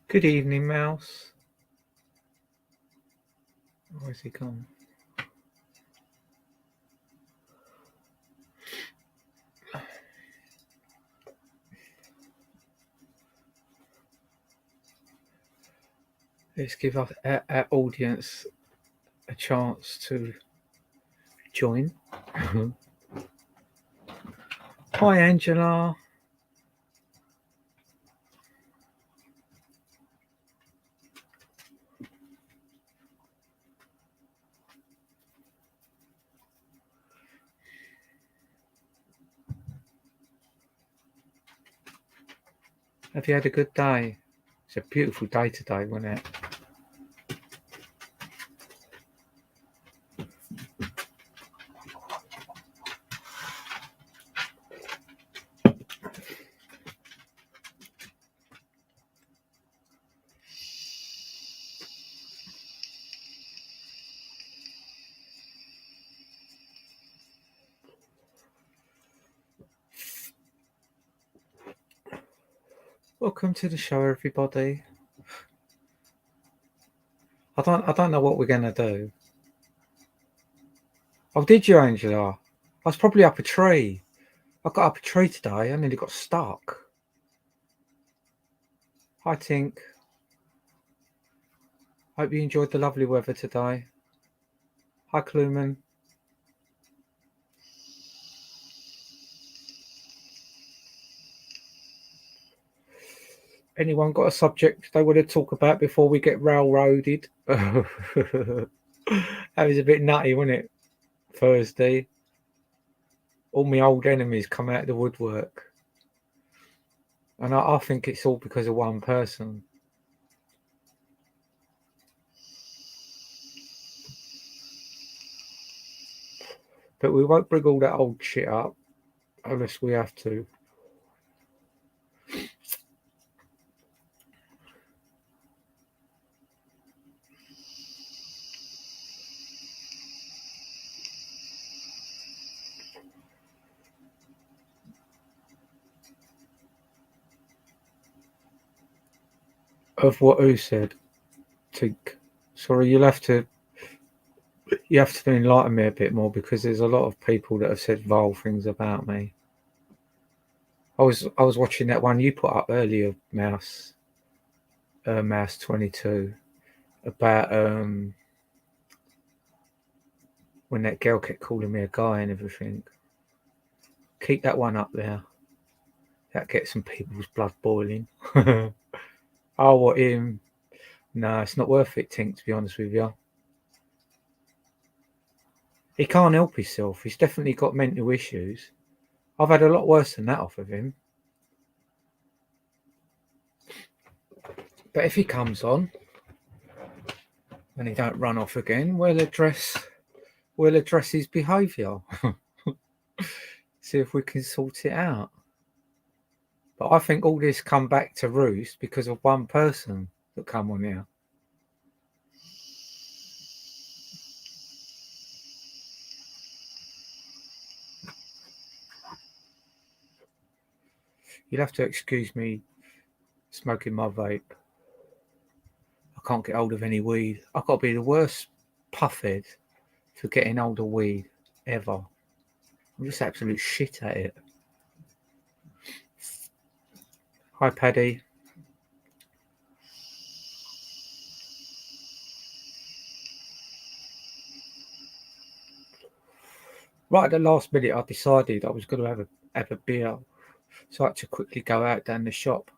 Good evening, Mouse. Where's he gone? Let's give our audience a chance to join. Hi, Angela. Have you had a good day? It's a beautiful day today, wasn't it? Welcome to the show, everybody. I don't know what we're gonna do. Oh, did you, Angela? I was probably up a tree. I got up a tree today. I nearly got stuck. Hi, Tink. Hope you enjoyed the lovely weather today. Hi, Kluman. Anyone got a subject they want to talk about before we get railroaded? That was a bit nutty, wasn't it? Thursday. All my old enemies come out of the woodwork. And I think it's all because of one person. But we won't bring all that old shit up unless we have to. Of what who said? Tink. Sorry, you have to enlighten me a bit more because there's a lot of people that have said vile things about me. I was watching that one you put up earlier, Mouse 22, about when that girl kept calling me a guy and everything. Keep that one up there. That gets some people's blood boiling. Oh, what him? No, it's not worth it, Tink, to be honest with you. He can't help himself. He's definitely got mental issues. I've had a lot worse than that off of him. But if he comes on and he don't run off again, we'll address his behaviour. See if we can sort it out. But I think all this come back to roost because of one person that come on here. You'll have to excuse me smoking my vape. I can't get hold of any weed. I've got to be the worst puffhead for getting hold of weed ever. I'm just absolute shit at it. Hi, Paddy. Right at the last minute, I decided I was going to have a beer, so I had to quickly go out down the shop.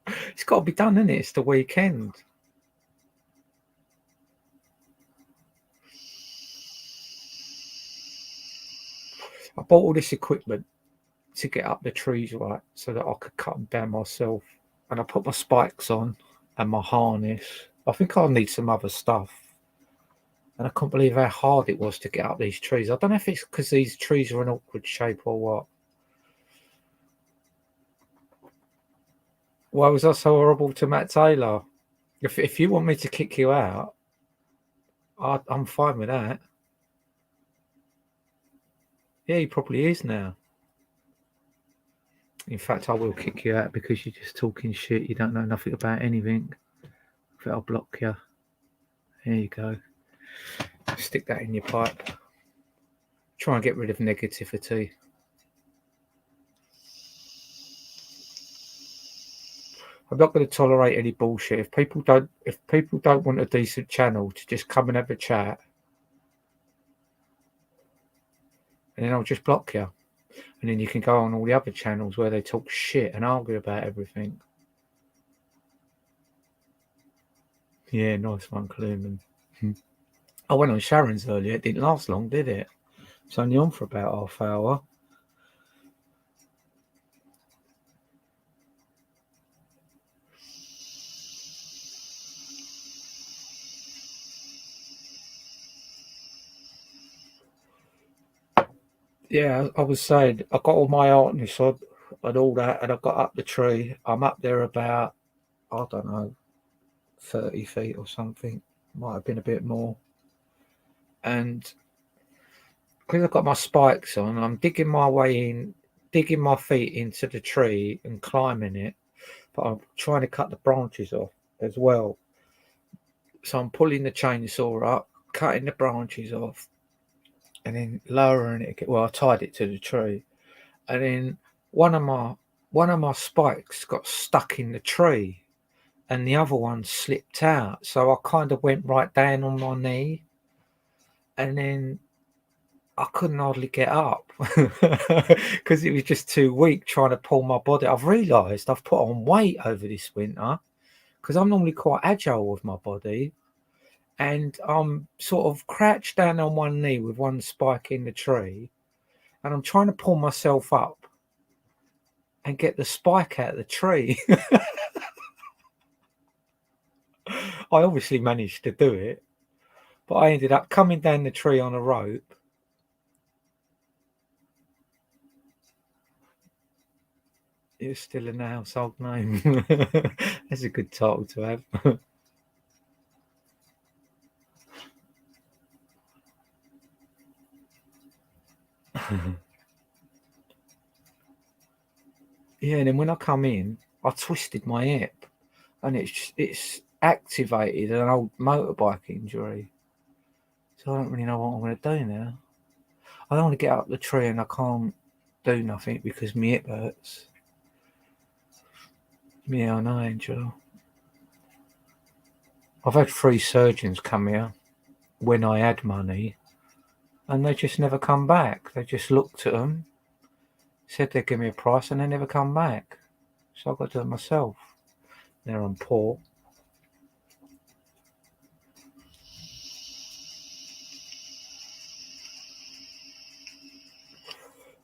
It's got to be done, isn't it? It's the weekend. I bought all this equipment to get up the trees right so that I could cut them down myself. And I put my spikes on and my harness. I think I'll need some other stuff. And I can't believe how hard it was to get up these trees. I don't know if it's because these trees are in awkward shape or what. Why was I so horrible to Matt Taylor? If you want me to kick you out, I'm fine with that. Yeah, he probably is now. In fact, I will kick you out because you're just talking shit. You don't know nothing about anything. I'll block you. There you go. Stick that in your pipe. Try and get rid of negativity. I'm not going to tolerate any bullshit. If people don't want a decent channel to just come and have a chat, and then I'll just block you. And then you can go on all the other channels where they talk shit and argue about everything. Yeah, nice one, Cluman. I went on Sharon's earlier. It didn't last long, did it? It's only on for about half hour. Yeah, I was saying, I got all my artness on and all that, and I got up the tree. I'm up there about, I don't know, 30 feet or something. Might have been a bit more. And because I've got my spikes on, I'm digging my way in, digging my feet into the tree and climbing it, but I'm trying to cut the branches off as well. So I'm pulling the chainsaw up, cutting the branches off, and then lowering it. Well, I tied it to the tree, and then one of my spikes got stuck in the tree, and the other one slipped out. So I kind of went right down on my knee, and then I couldn't hardly get up because it was just too weak trying to pull my body. I've realised I've put on weight over this winter because I'm normally quite agile with my body, and I'm sort of crouched down on one knee with one spike in the tree, and I'm trying to pull myself up and get the spike out of the tree. I obviously managed to do it, but I ended up coming down the tree on a rope. It's still in the household name. That's a good title to have. Yeah, and then when I come in, I twisted my hip, and it's activated an old motorbike injury. So I don't really know what I'm going to do now. I don't want to get up the tree and I can't do nothing because my hip hurts. Yeah, I know, Angel. I've had 3 surgeons come here when I had money, and they just never come back. They just looked at them, said they'd give me a price, and they never come back. So I've got to do it myself. Now I'm poor.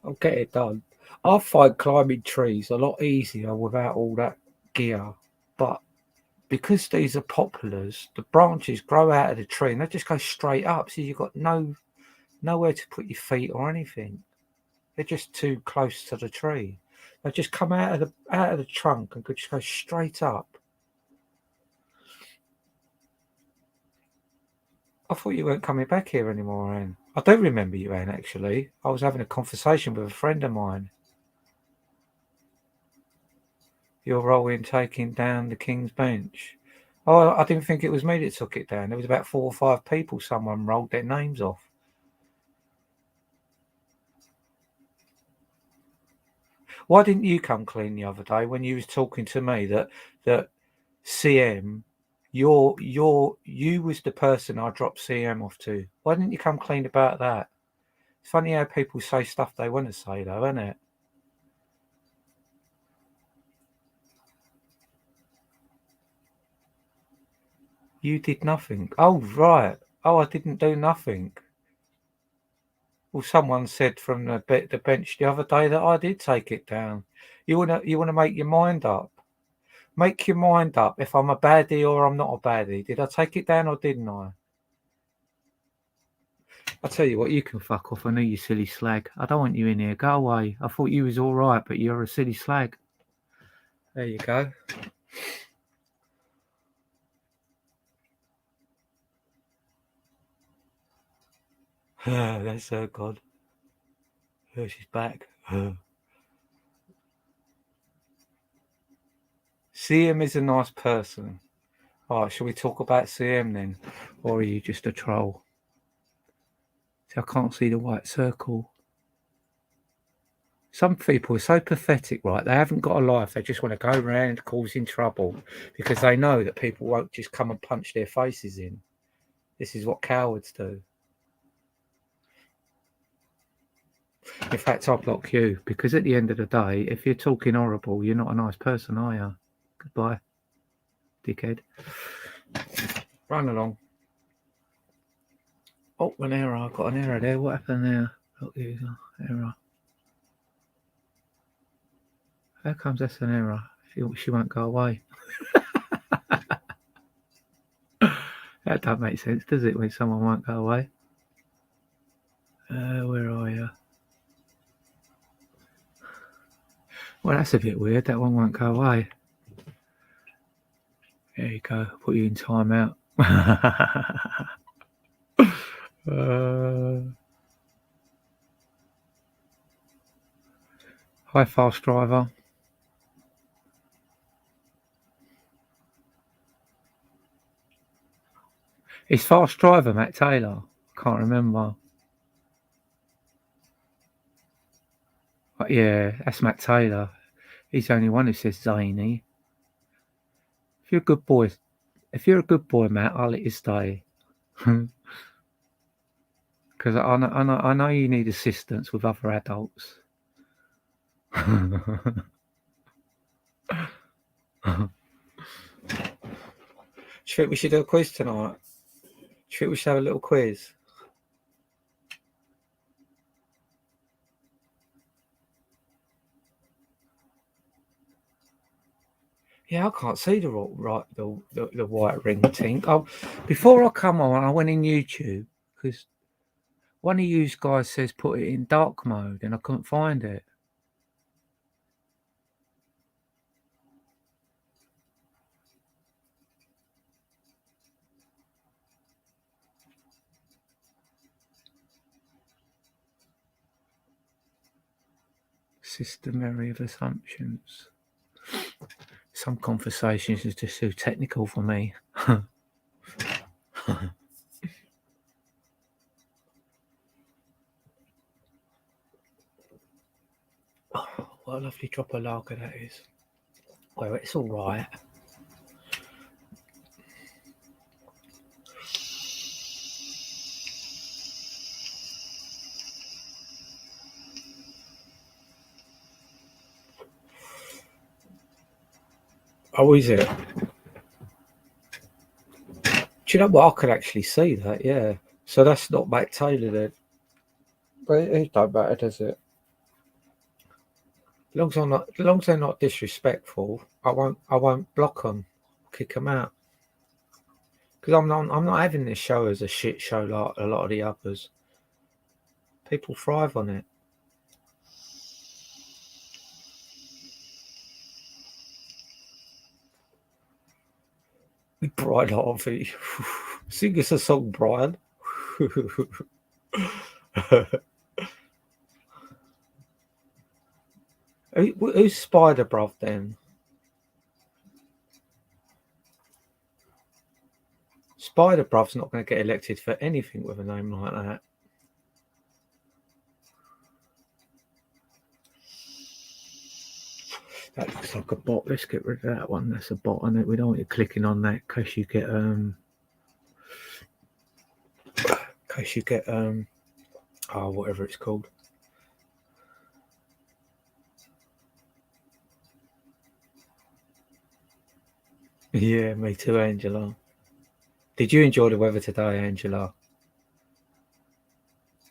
I'll get it done. I find climbing trees a lot easier without all that gear, but because these are poplars, the branches grow out of the tree and they just go straight up, so you've got nowhere to put your feet or anything. They're just too close to the tree. They just come out of the trunk and could just go straight up. I thought you weren't coming back here anymore, Anne. I don't remember you, Anne, actually. I was having a conversation with a friend of mine. Your role in taking down the King's Bench. Oh, I didn't think it was me that took it down. There was about 4 or 5 people. Someone rolled their names off. Why didn't you come clean the other day when you was talking to me that CM, you was the person I dropped CM off to? Why didn't you come clean about that? It's funny how people say stuff they want to say, though, isn't it? You did nothing. Oh, right. Oh, I didn't do nothing. Well, someone said from the bench the other day that I did take it down. You wanna make your mind up. Make your mind up if I'm a baddie or I'm not a baddie. Did I take it down or didn't I? I tell you what, you can fuck off. I know you silly slag. I don't want you in here. Go away. I thought you was all right, but you're a silly slag. There you go. That's God. She's back. CM is a nice person. All right, shall we talk about CM then? Or are you just a troll? See, I can't see the white circle. Some people are so pathetic, right? They haven't got a life. They just want to go around causing trouble because they know that people won't just come and punch their faces in. This is what cowards do. In fact, I block you because at the end of the day, if you're talking horrible, you're not a nice person, are you? Goodbye, dickhead. Run along. Oh, an error. I got an error there. What happened there? Block user. Error. How comes that's an error? She won't go away. That don't make sense, does it, when someone won't go away? Where are you? Well, that's a bit weird. That one won't go away. There you go. Put you in timeout. Hi, fast driver. It's fast driver, Matt Taylor. I can't remember. But yeah, that's Matt Taylor. He's the only one who says zany. If you're a good boy, Matt, I'll let you stay. Because I know you need assistance with other adults. Do you think we should do a quiz tonight? Do you think we should have a little quiz? Yeah, I can't see the white ring thing. Oh, before I come on, I went in YouTube because one of you guys says put it in dark mode, and I couldn't find it. System of assumptions. Some conversations is just too technical for me. Oh, what a lovely drop of lager that is. Well, it's all right. Oh, is it? Do you know what? I could actually see that, yeah. So that's not Matt Taylor then. But it don't matter, does it? As long as they're not disrespectful, I won't block them, kick them out. Because I'm not having this show as a shit show like a lot of the others. People thrive on it. Brian Harvey, sing us a song, Brian. Who's Spider Bruv then? Spider Bruv's not going to get elected for anything with a name like that. That looks like a bot. Let's get rid of that one. That's a bot on it. We don't want you clicking on that in case you get whatever it's called. Yeah, me too, Angela. Did you enjoy the weather today, Angela?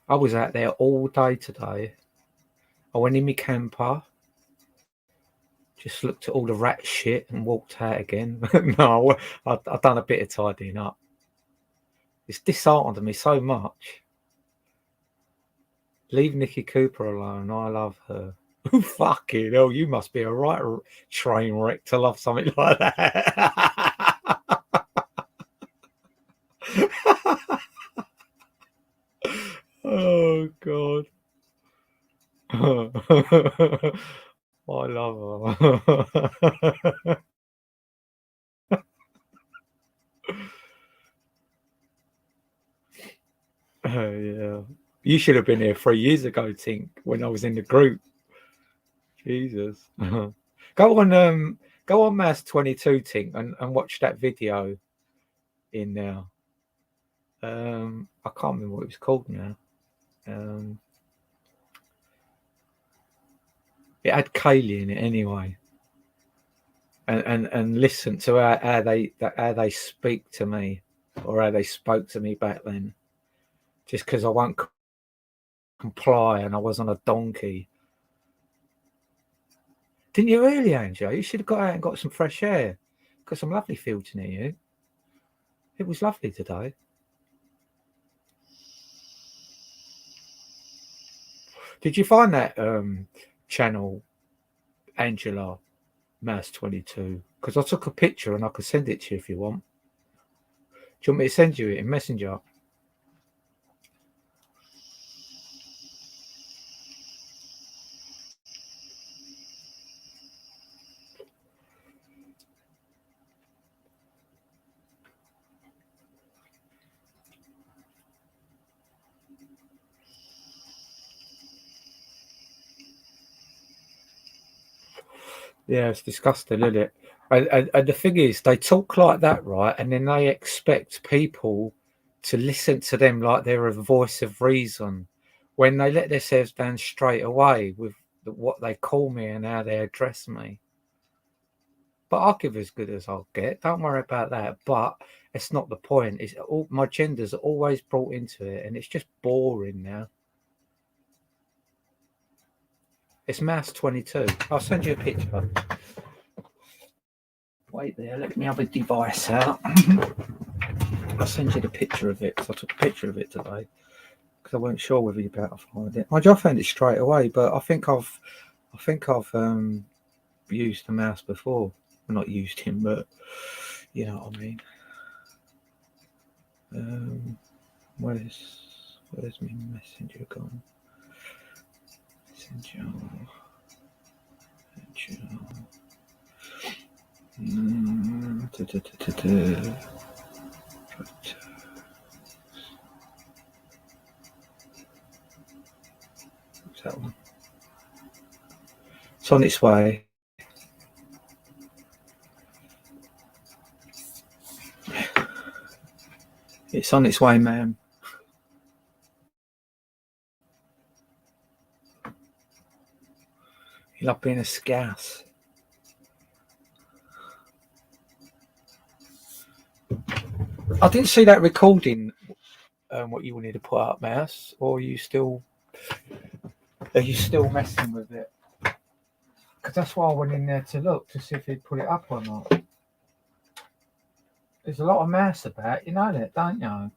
I was out there all day today. I went in my camper, just looked at all the rat shit and walked out again. No, I've done a bit of tidying up. It's disheartened me so much. Leave Nikki Cooper alone. I love her. Fucking hell, you must be a right train wreck to love something like that. Oh, God. I love her. Yeah. You should have been here 3 years ago, Tink, when I was in the group. Jesus. Go on Mass 22, Tink, and watch that video in now. I can't remember what it was called now. It had Kaylee in it anyway. And listen to how they speak to me, or how they spoke to me back then. Just because I won't comply and I was on a donkey. Didn't you really, Angel? You should have got out and got some fresh air. Got some lovely fields near you. It was lovely today. Did you find that channel, Angela Mouse 22? Because I took a picture and I could send it to you if you want. Do you want me to send you it in Messenger? Yeah, it's disgusting, isn't it? And the thing is, they talk like that, right? And then they expect people to listen to them like they're a voice of reason, when they let themselves down straight away with what they call me and how they address me. But I'll give as good as I'll get. Don't worry about that. But it's not the point. It's all my gender's always brought into it, and it's just boring now. It's Mouse 22. I'll send you a picture. Wait there, let me have a device out. I'll send you the picture of it, because I took a picture of it today, because I wasn't sure whether you'd be able to find it. I found it straight away, but I think I've used the mouse before. Well, not used him, but you know what I mean. Where's my messenger gone? Messenger. What's that one? It's on its way. It's on its way, ma'am. You love being a scouse. I didn't see that recording. What you wanted to put up, Mouse, or are you still messing with it? Because that's why I went in there to look to see if he'd put it up or not. There's a lot of mouse about, you know that, don't you?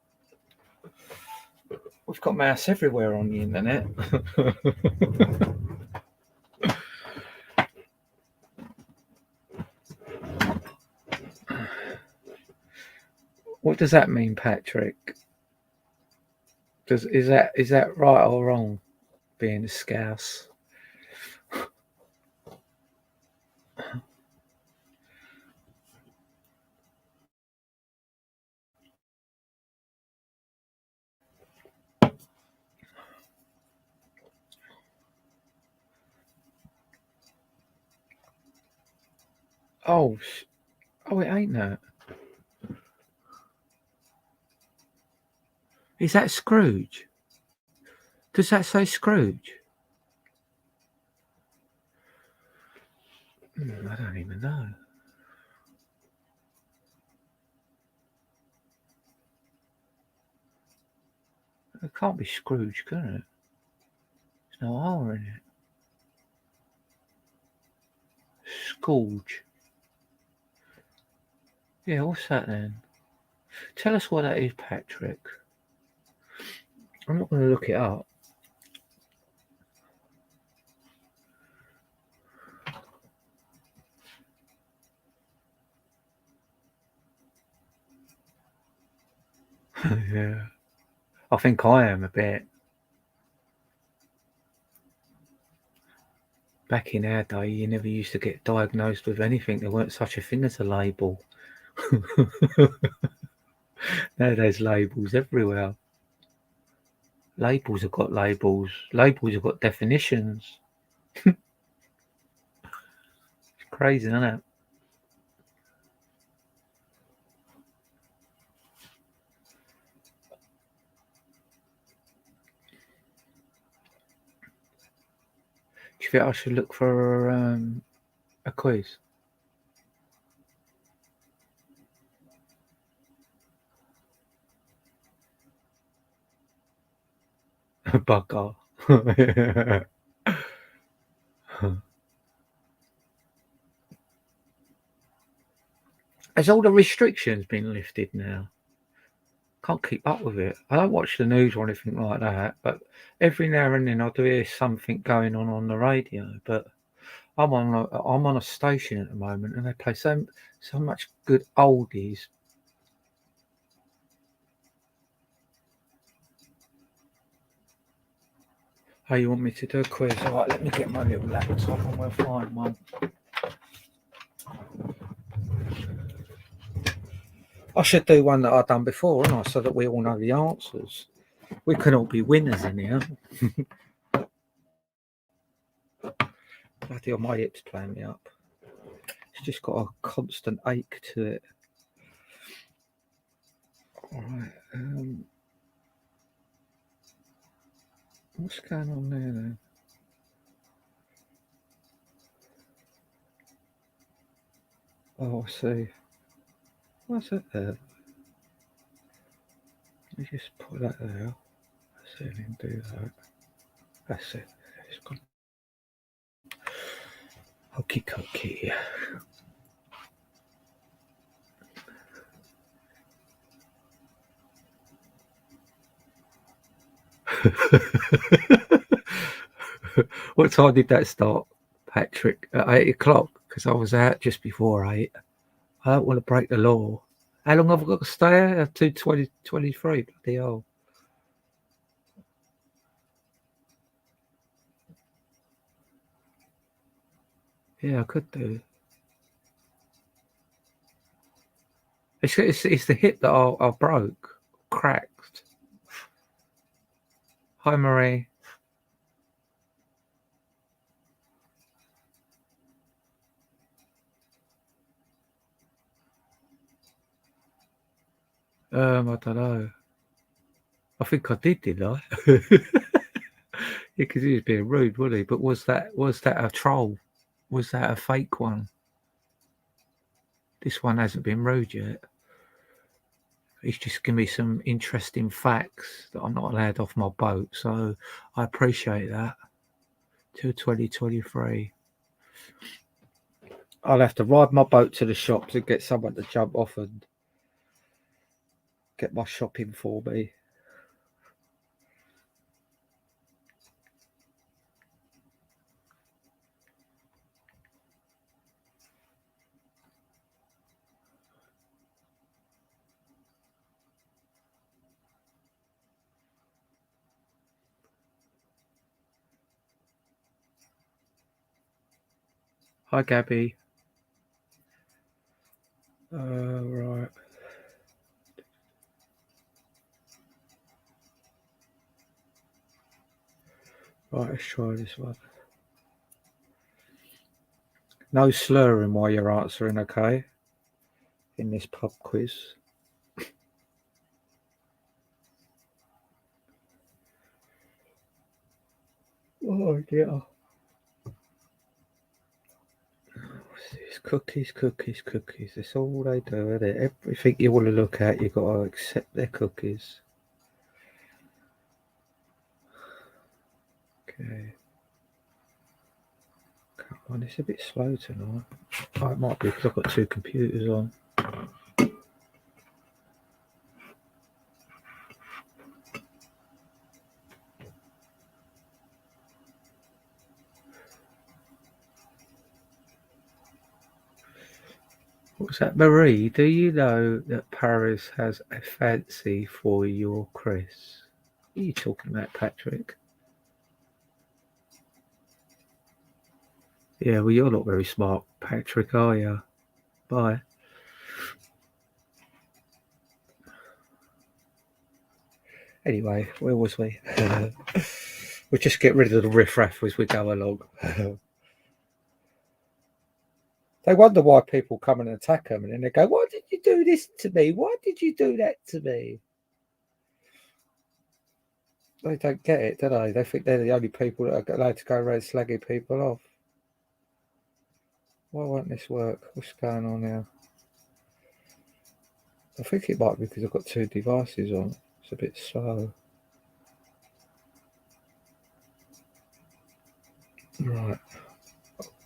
We've got mouse everywhere on the internet. What does that mean, Patrick? Is that right or wrong? Being a scouse. Oh, it ain't that. Is that Scrooge? Does that say Scrooge? I don't even know. It can't be Scrooge, can it? There's no R in it. Scrooge. Yeah, what's that then? Tell us what that is, Patrick. I'm not going to look it up. Yeah. I think I am a bit. Back in our day, you never used to get diagnosed with anything. There weren't such a thing as a label. Now there's labels everywhere. Labels have got labels. Labels have got definitions. It's crazy, isn't it? Do you think I should look for a quiz? A bugger. Has all the restrictions been lifted now? Can't keep up with it. I don't watch the news or anything like that, but every now and then I do hear something going on the radio. But I'm on a station at the moment, and they play so much good oldies. Oh, you want me to do a quiz? All right, let me get my little laptop and we'll find one. I should do one that I've done before, and so that we all know the answers. We can all be winners in here. Bloody hell, my hip's playing me up. It's just got a constant ache to it. All right. What's going on there then? Oh, I see. What's it there? Let me just put that there. That's it, and do that. That's it. It's gone. Okie dokie. What time did that start, Patrick? At 8 o'clock? Because I was out just before 8. I don't want to break the law. How long have I got to stay here? 2:23. Bloody hell. Yeah, I could do. It's the hip that I broke, cracked. Hi, Marie. I don't know. I think I did I? Yeah, because he was being rude, wasn't he? But was that a troll? Was that a fake one? This one hasn't been rude yet. He's just given me some interesting facts that I'm not allowed off my boat, so I appreciate that. Till 2023. I'll have to ride my boat to the shops and get someone to jump off and get my shopping for me. Hi, Gabby. Right. Right, let's try this one. No slurring while you're answering, okay? In this pub quiz. Oh dear. It's cookies, cookies, cookies. That's all they do, isn't it? Everything you want to look at, you've got to accept their cookies. Okay. Come on, it's a bit slow tonight. Oh, it might be because I've got two computers on. What's that, Marie? Do you know that Paris has a fancy for your Chris? What are you talking about, Patrick? Yeah, well, you're not very smart, Patrick, are you? Bye. Anyway, where was we? We'll just get rid of the riffraff as we go along. They wonder why people come and attack them, and then they go, "Why did you do this to me? Why did you do that to me?" They don't get it, do they? They think they're the only people that are allowed to go around slagging people off. Why won't this work? What's going on now? I think it might be because I've got two devices on. It's a bit slow. Right.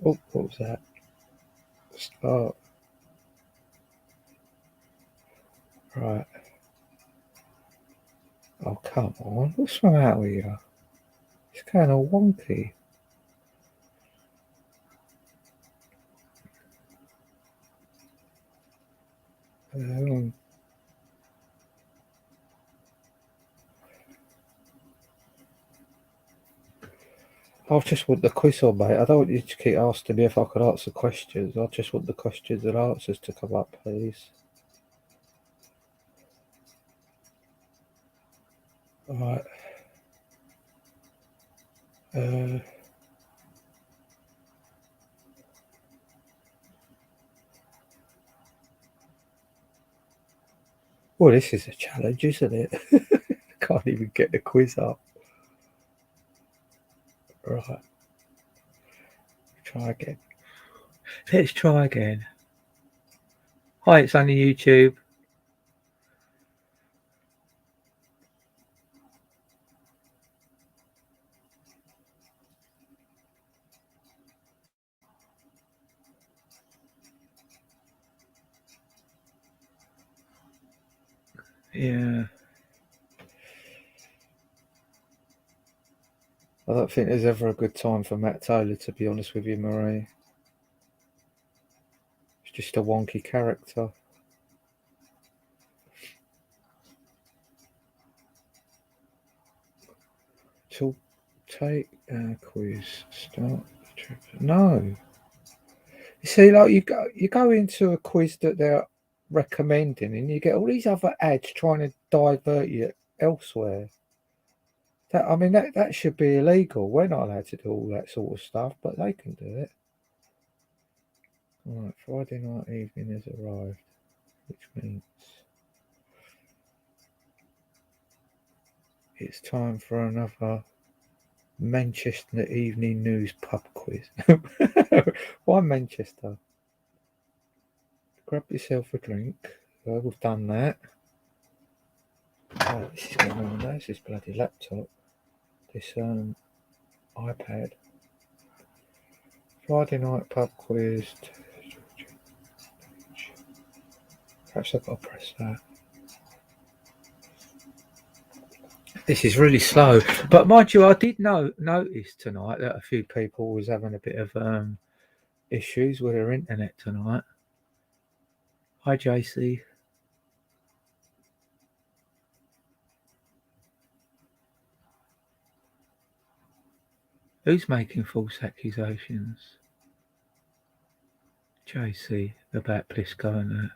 Oh, what was that? Start. Right. Oh, come on. What's wrong out with you? It's going all wonky. I just want the quiz on, mate. I don't want you to keep asking me if I could answer questions. I just want the questions and answers to come up, please. Right. Well, this is a challenge, isn't it? Can't even get the quiz up. Right. Try again. Let's try again. Hi, it's only YouTube. Yeah. I don't think there's ever a good time for Matt Taylor, to be honest with you, Marie. He's just a wonky character. To take a quiz, start the trip. No. You see, like you go into a quiz that they're recommending, and you get all these other ads trying to divert you elsewhere. That should be illegal. We're not allowed to do all that sort of stuff, but they can do it. Right, Friday night evening has arrived, which means it's time for another Manchester Evening News pub quiz. Why Manchester? Grab yourself a drink. Well, we've done that. Oh, this is going on. There's this bloody laptop. This iPad. Friday night pub quiz. Perhaps I've got to press that. This is really slow. But mind you, I did notice tonight that a few people was having a bit of issues with their internet tonight. Hi, JC. Who's making false accusations? JC about Plisco and that.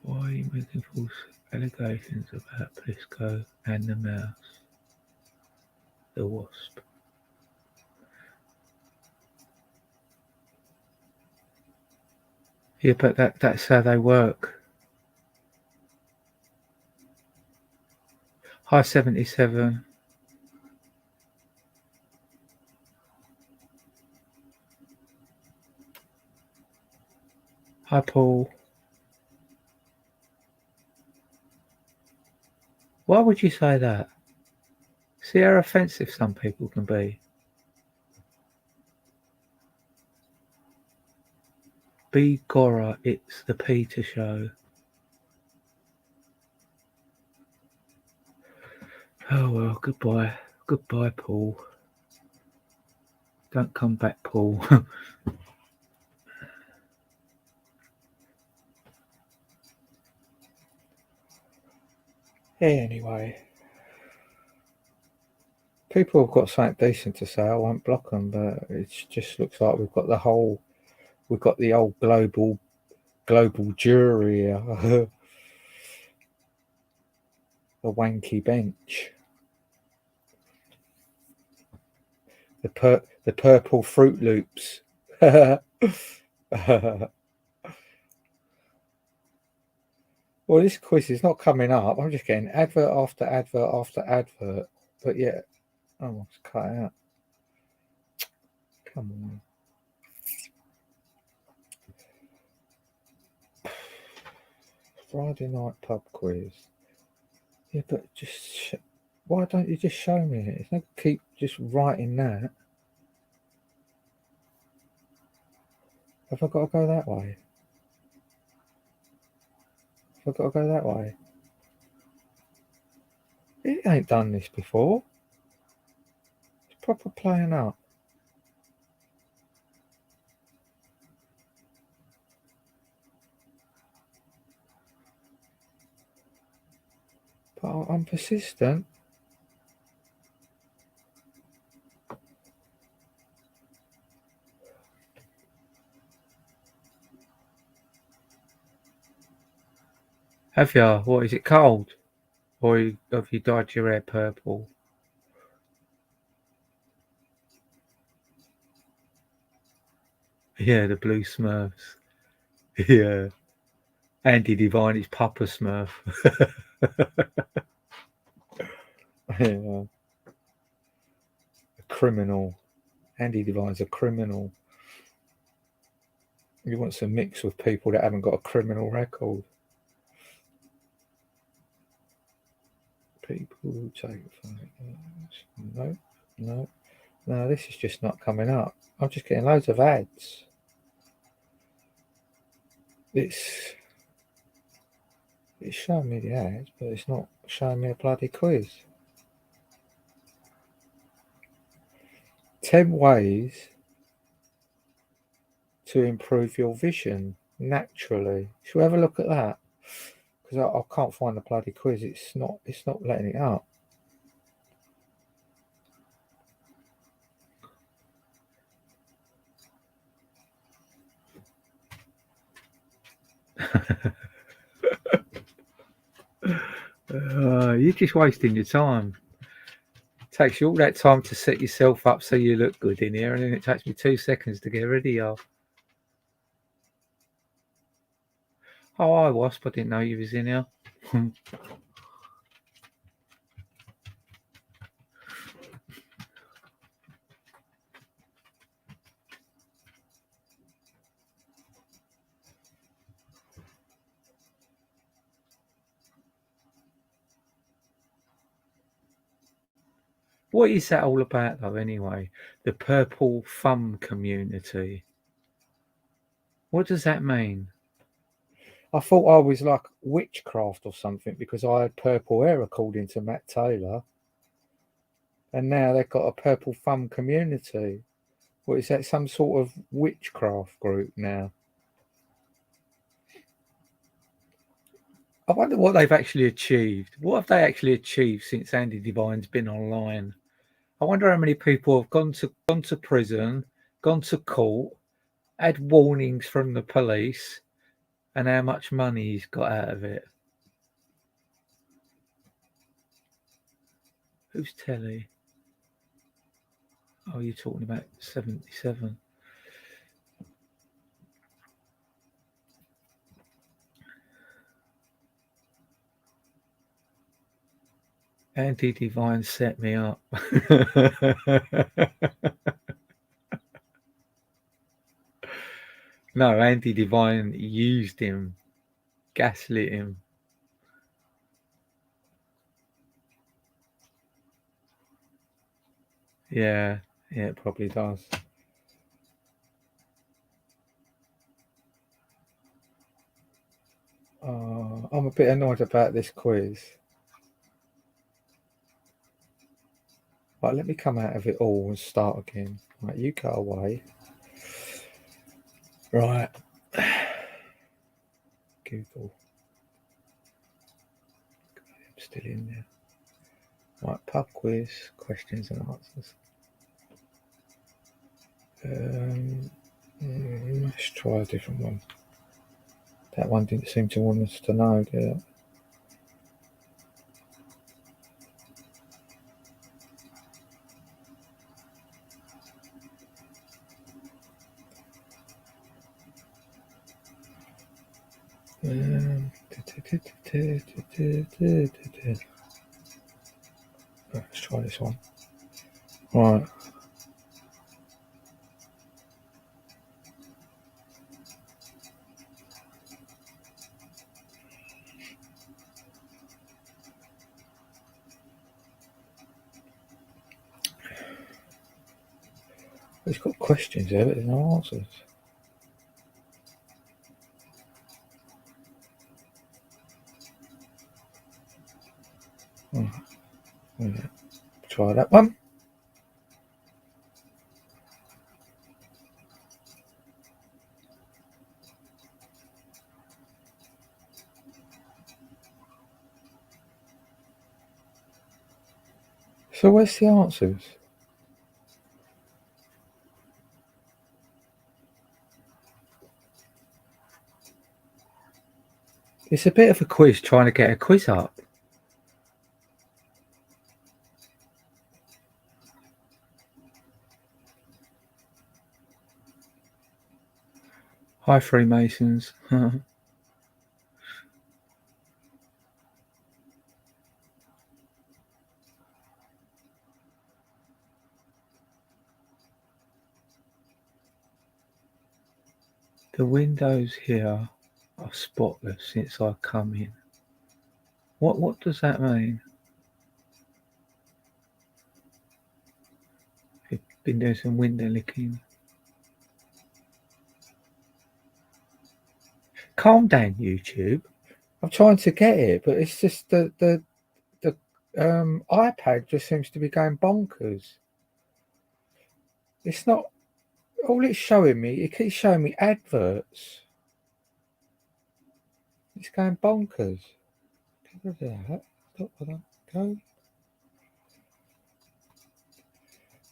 Why are you making false allegations about Plisco and the mouse? The wasp. Yeah, but that's how they work. Hi, 77. Hi, Paul. Why would you say that? See how offensive some people can be. Be Gora, it's the Peter show. Oh well, goodbye. Goodbye, Paul. Don't come back, Paul. Anyway. People have got something decent to say. I won't block them, but it just looks like we've got the old global jury here. The wanky bench. The purple Fruit Loops. Well, this quiz is not coming up. I'm just getting advert after advert after advert. But yeah, oh, it's cut out. Come on. Friday night pub quiz. Yeah, but just why don't you just show me it? It's no keep just writing that. Have I got to go that way? Have I got to go that way? It ain't done this before. It's proper playing up. But I'm persistent. Have you? What, is it cold? Or have you dyed your hair purple? Yeah, the blue Smurfs. Yeah. Andy Devine is Papa Smurf. Yeah. A criminal. Andy Devine's a criminal. He wants to mix with people that haven't got a criminal record. People who take photos. No, this is just not coming up. I'm just getting loads of ads. It's showing me the ads, but it's not showing me a bloody quiz. 10 ways to improve your vision naturally. Should we have a look at that? Because I can't find the bloody quiz. It's not letting it up. You're just wasting your time. It takes you all that time to set yourself up so you look good in here, and then it takes me 2 seconds to get rid of you. Oh, hi, Wasp. I didn't know you was in here. What is that all about, though, anyway? The purple thumb community. What does that mean? I thought I was like witchcraft or something because I had purple hair, according to Matt Taylor. And now they've got a purple thumb community. What is that, some sort of witchcraft group now? I wonder what they've actually achieved. What have they actually achieved since Andy Devine's been online? I wonder how many people have gone to prison, gone to court, had warnings from the police, and how much money he's got out of it. Who's telly? Oh, you're talking about 77. Andy Devine set me up. No, Andy Devine used him, gaslit him. Yeah, it probably does. I'm a bit annoyed about this quiz. Right, let me come out of it all and start again. Right, you go away. Right. Google. I'm still in there. Right, pub quiz, questions and answers. Let's try a different one. That one didn't seem to want us to know, did it? Let's try this one. Right. It's got questions there, but there's no answers. Yeah. Try that one. So where's the answers? It's a bit of a quiz trying to get a quiz up. Hi, Freemasons. The windows here are spotless since I've come in. What does that mean? I've been doing some window licking. Calm down, YouTube. I'm trying to get it, but it's just the iPad just seems to be going bonkers. It's not all it's showing me. It keeps showing me adverts. It's going bonkers. Go.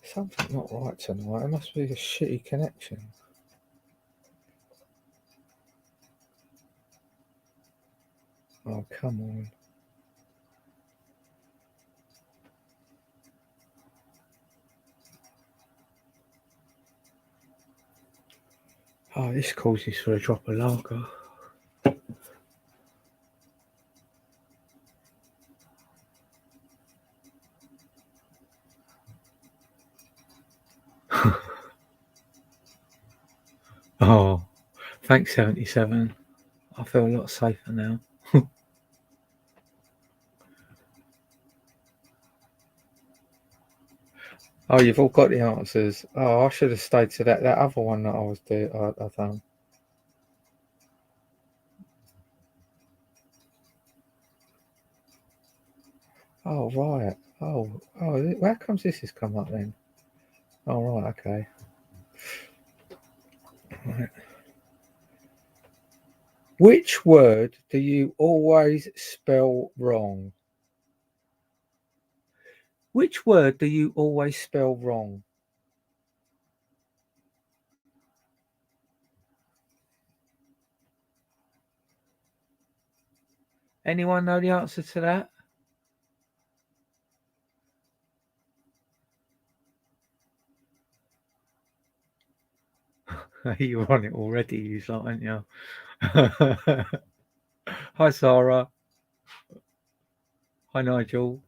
Something not right tonight. It must be a shitty connection. Oh, come on. Oh, this causes for a drop of lager. Oh, thanks, 77. I feel a lot safer now. Oh, you've all got the answers. Oh, I should have stayed to that other one that I was doing. I done. Oh, right. Oh, where comes this has come up then? Oh, right, okay. Right. Which word do you always spell wrong? Which word do you always spell wrong? Anyone know the answer to that? You were on it already, you lot, aren't you? Hi, Sarah. Hi, Nigel.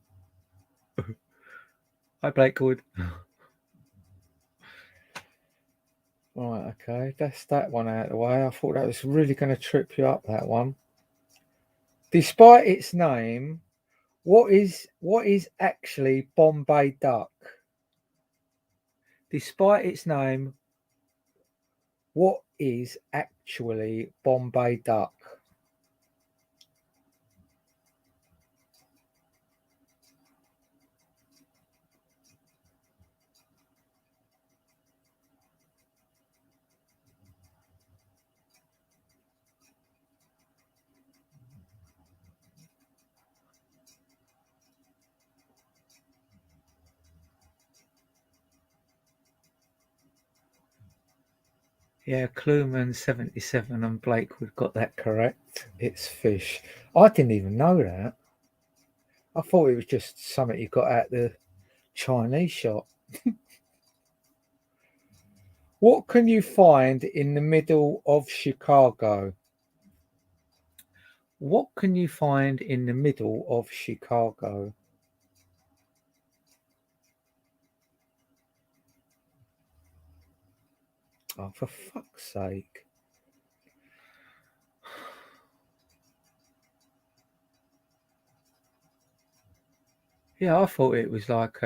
Hi, Blakewood. Right, okay, that's that one out of the way. I thought that was really going to trip you up, that one. Despite its name, what is actually Bombay duck? Despite its name, what is actually Bombay duck? Yeah, Kluman 77 and Blakewood got that correct. It's fish. I didn't even know that. I thought it was just something you got at the Chinese shop. What can you find in the middle of Chicago? What can you find in the middle of Chicago? Oh, for fuck's sake. Yeah, I thought it was like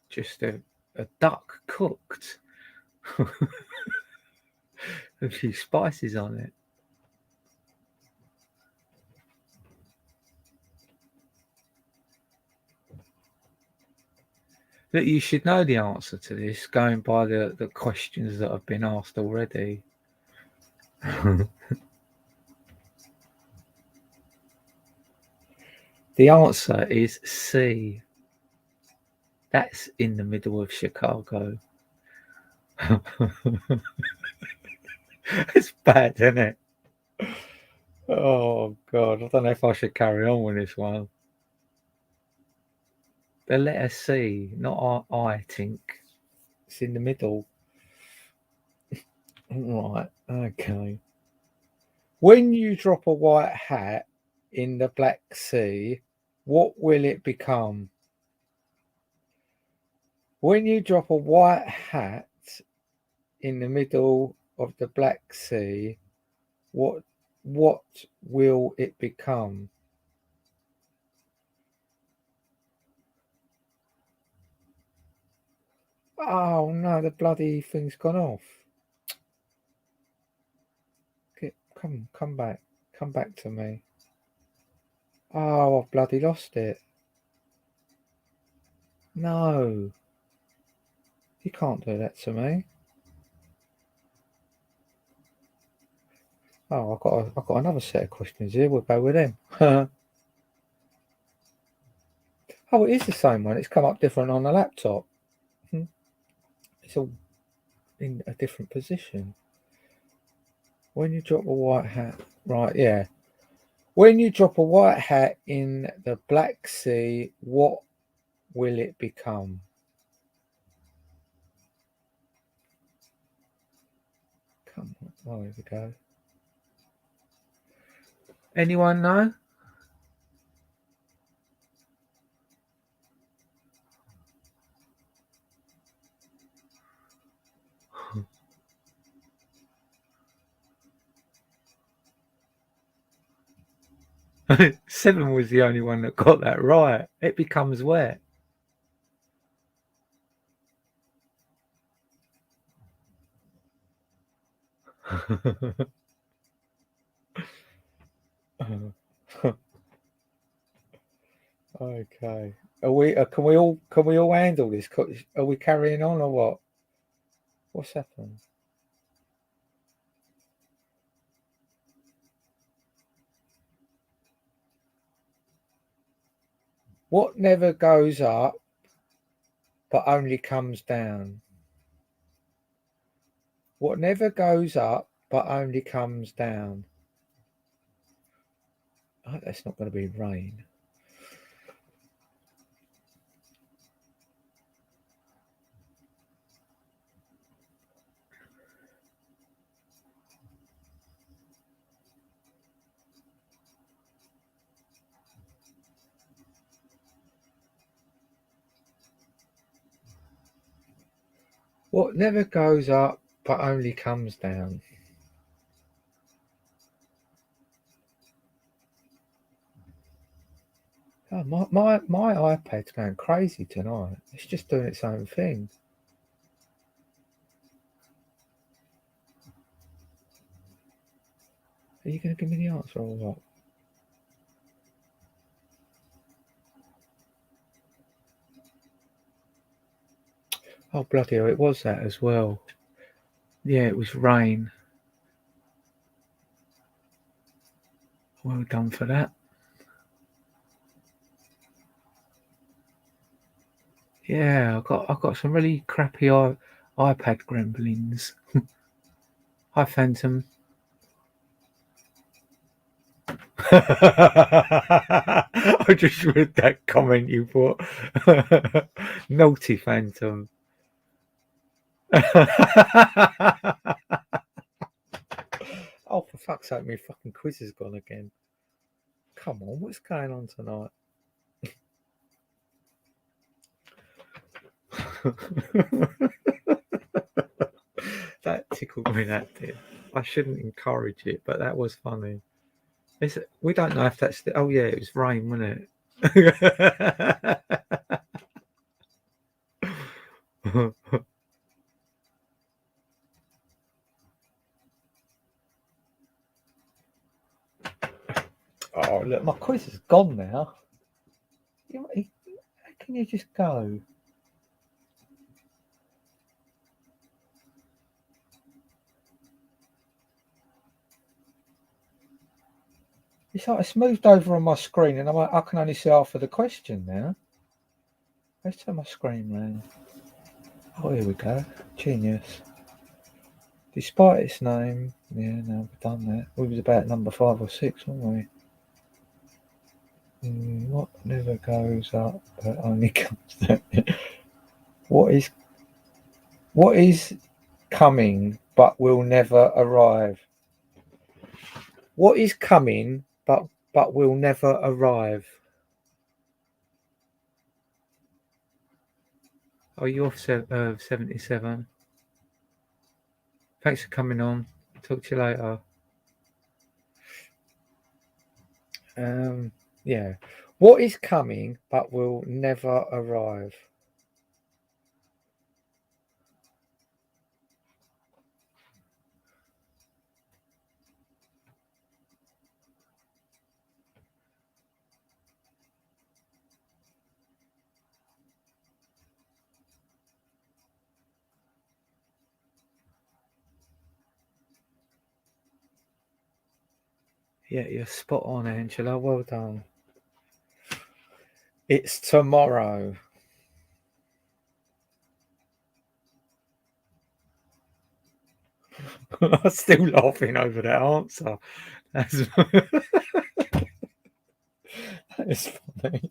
just a duck cooked with a few spices on it. That you should know the answer to this, going by the questions that have been asked already. The answer is C. That's in the middle of Chicago. It's bad, isn't it? Oh God, I don't know if I should carry on with this one. The letter C, not I think. It's in the middle. Right, okay. When you drop a white hat in the Black Sea, what will it become? When you drop a white hat in the middle of the Black Sea, what will it become? Oh no, the bloody thing's gone off. Come back to me. Oh, I've bloody lost it. No, you can't do that to me. Oh, I've got another set of questions here. We'll go with them. Oh, it is the same one. It's come up different on the laptop. Hmm. It's all in a different position. When you drop a white hat, right? Yeah. When you drop a white hat in the Black Sea, what will it become? Come on. Oh, here we go. Anyone know? Seven was the only one that got that right. It becomes wet. Okay. Are we? Can we all handle this? Are we carrying on or what? What's happened? What never goes up but only comes down? What never goes up but only comes down? Oh, that's not going to be rain. What never goes up but only comes down? Oh, my iPad's going crazy tonight. It's just doing its own thing. Are you going to give me the answer or what? Oh, bloody hell, it was that as well. Yeah, it was rain. Well done for that. Yeah, I got some really crappy iPad gremlins. Hi, Phantom. I just read that comment you put. Naughty Phantom. Oh, for fuck's sake, my fucking quiz has gone again. Come on, what's going on tonight? That tickled me, that did. I shouldn't encourage it, but that was funny. We don't know if that's the. Oh, yeah, it was rain, wasn't it? Oh, look, my quiz is gone now. How can you just go? It's like it's moved over on my screen, and I can only see half of the question now. Let's turn my screen round. Oh, here we go. Genius. Despite its name, yeah, no, we've done that. We was about number 5 or 6, weren't we? What never goes up, but only comes down. What is coming, but will never arrive? What is coming, but will never arrive? Oh, you're 77. Thanks for coming on. Talk to you later. Yeah. What is coming but will never arrive? Yeah, you're spot on, Angela. Well done. It's tomorrow. I'm still laughing over that answer. That's that is funny.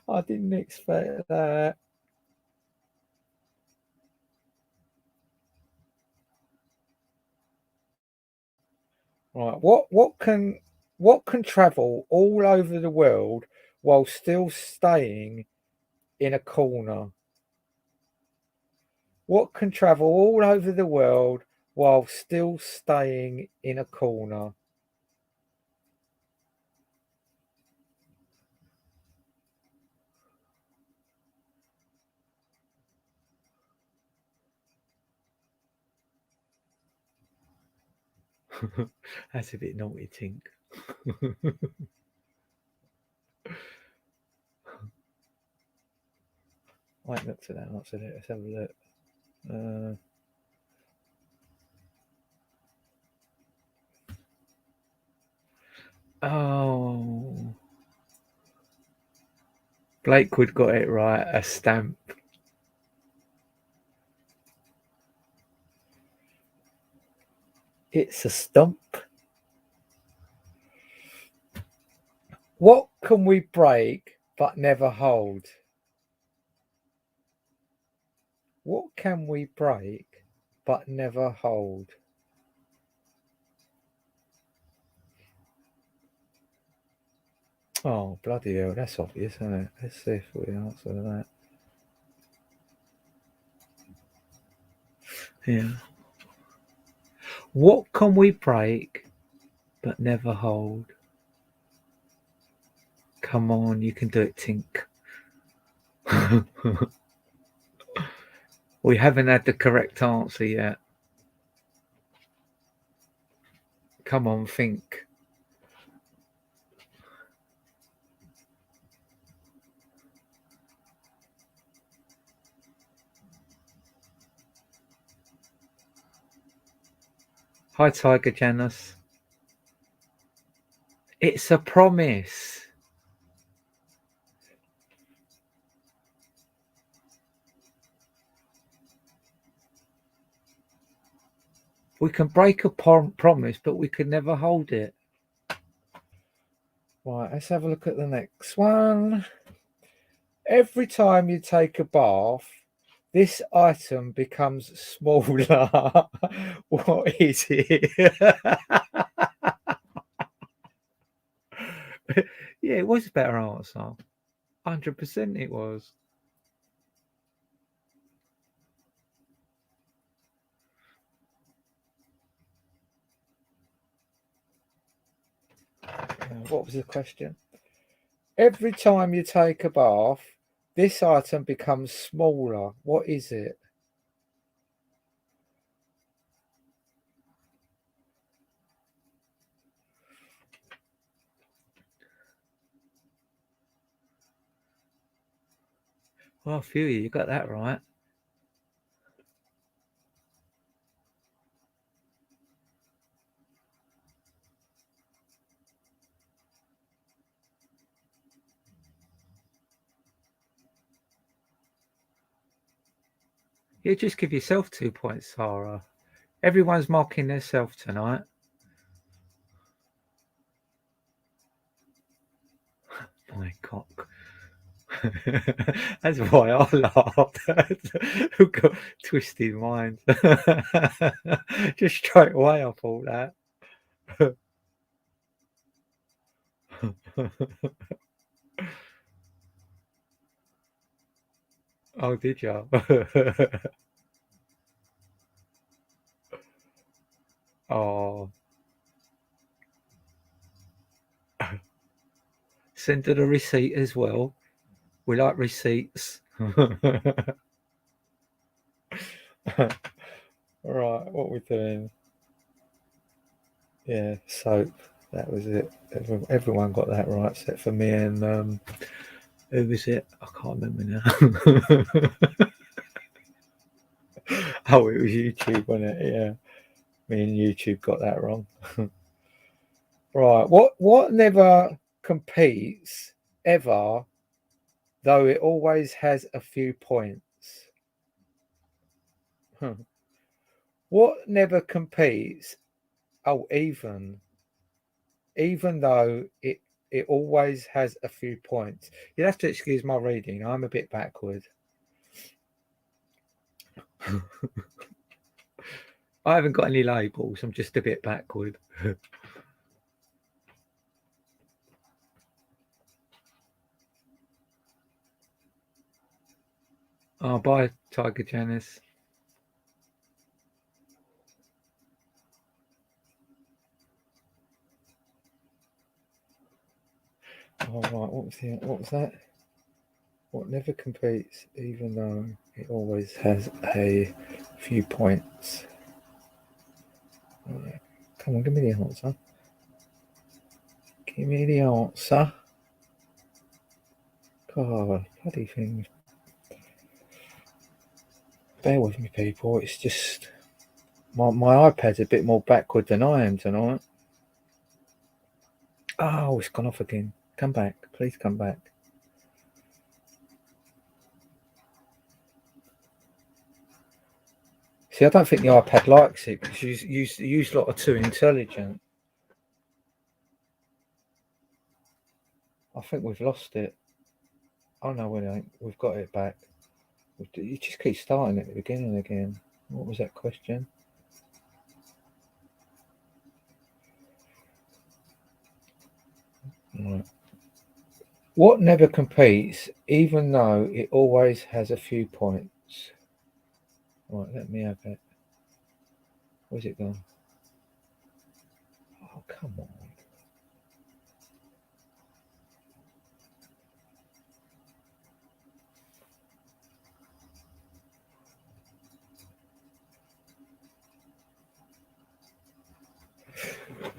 I didn't expect that. Right. What can travel all over the world while still staying in a corner? What can travel all over the world while still staying in a corner? That's a bit naughty, Tink. I ain't looked at that. Let's have a look. Oh, Blakewood got it right. A stamp. It's a stump. What can we break but never hold? What can we break but never hold? Oh, bloody hell, that's obvious, isn't it? Let's see if we answer that. Yeah. What can we break but never hold? Come on, you can do it, Tink. We haven't had the correct answer yet. Come on, think. Hi, Tiger Janice. It's a promise. We can break a promise, but we can never hold it. Right, let's have a look at the next one. Every time you take a bath, this item becomes smaller. What is it? Yeah, it was a better answer. 100% it was. What was the question? Every time you take a bath, this item becomes smaller. What is it? Well, phew, you got that right. You just give yourself 2 points, Sarah. Everyone's mocking themselves tonight. My cock. That's why I laughed. Who got twisted minds? Just straight away, I thought that. Oh, did you? Oh, send her the receipt as well. We like receipts. Right, what we're doing? Yeah, soap. That was it. Everyone got that right, except for me and who was it? I can't remember now. Oh, it was YouTube, wasn't it? Yeah, me and YouTube got that wrong. Right, what never competes ever, though it always has a few points. What never competes? Oh, even though it always has a few points. You'll have to excuse my reading. I'm a bit backward. I haven't got any labels. I'm just a bit backward. Oh, bye, Tiger Janice. Oh, right. What was that? What never competes, even though it always has a few points. Right. Come on, give me the answer. Give me the answer. God, bloody things. Bear with me, people. It's just my iPad's a bit more backward than I am tonight. Oh, it's gone off again. Come back. Please come back. See, I don't think the iPad likes it because you lot are too intelligent. I think we've lost it. Oh no, we ain't. We've got it back. You just keep starting at the beginning again. What was that question? Right. What never competes, even though it always has a few points? Right, let me have it. Where's it gone? Oh, come on.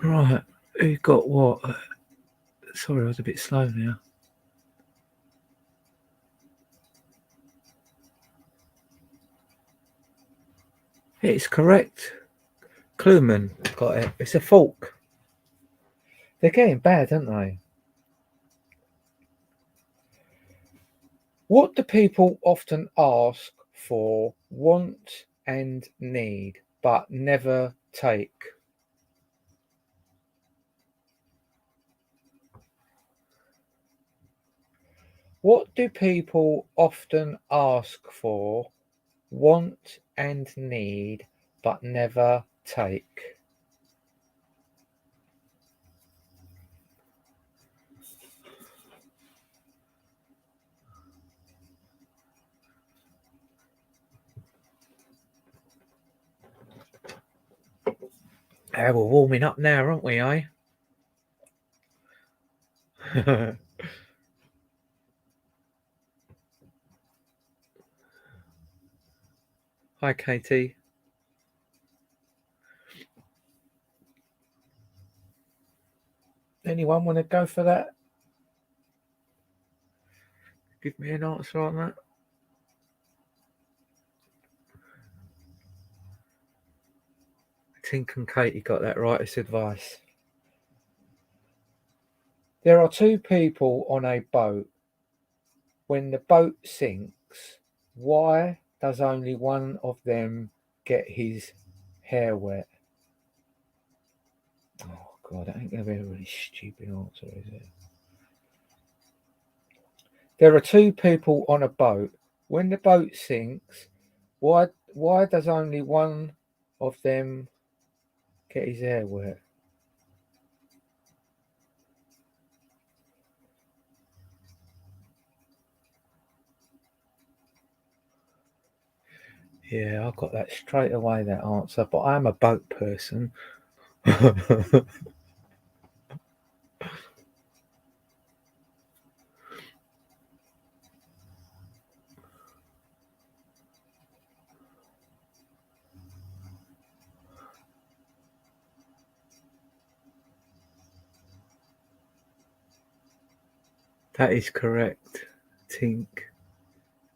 Right, who got what? Sorry, I was a bit slow now. It's correct. Kluman got it. It's a fork. They're getting bad, aren't they? What do people often ask for, want, and need, but never take. What do people often ask for, want and need, but never take? We're warming up now, aren't we, eh? Hi, Katie. Anyone want to go for that? Give me an answer on that. Tink and Katie got that right. It's advice. There are two people on a boat. When the boat sinks, why does only one of them get his hair wet? Oh, God, that ain't going to be a really stupid answer, is it? There are two people on a boat. When the boat sinks, why does only one of them get his hair wet? Yeah, I got that straight away, that answer, but I'm a boat person. That is correct, Tink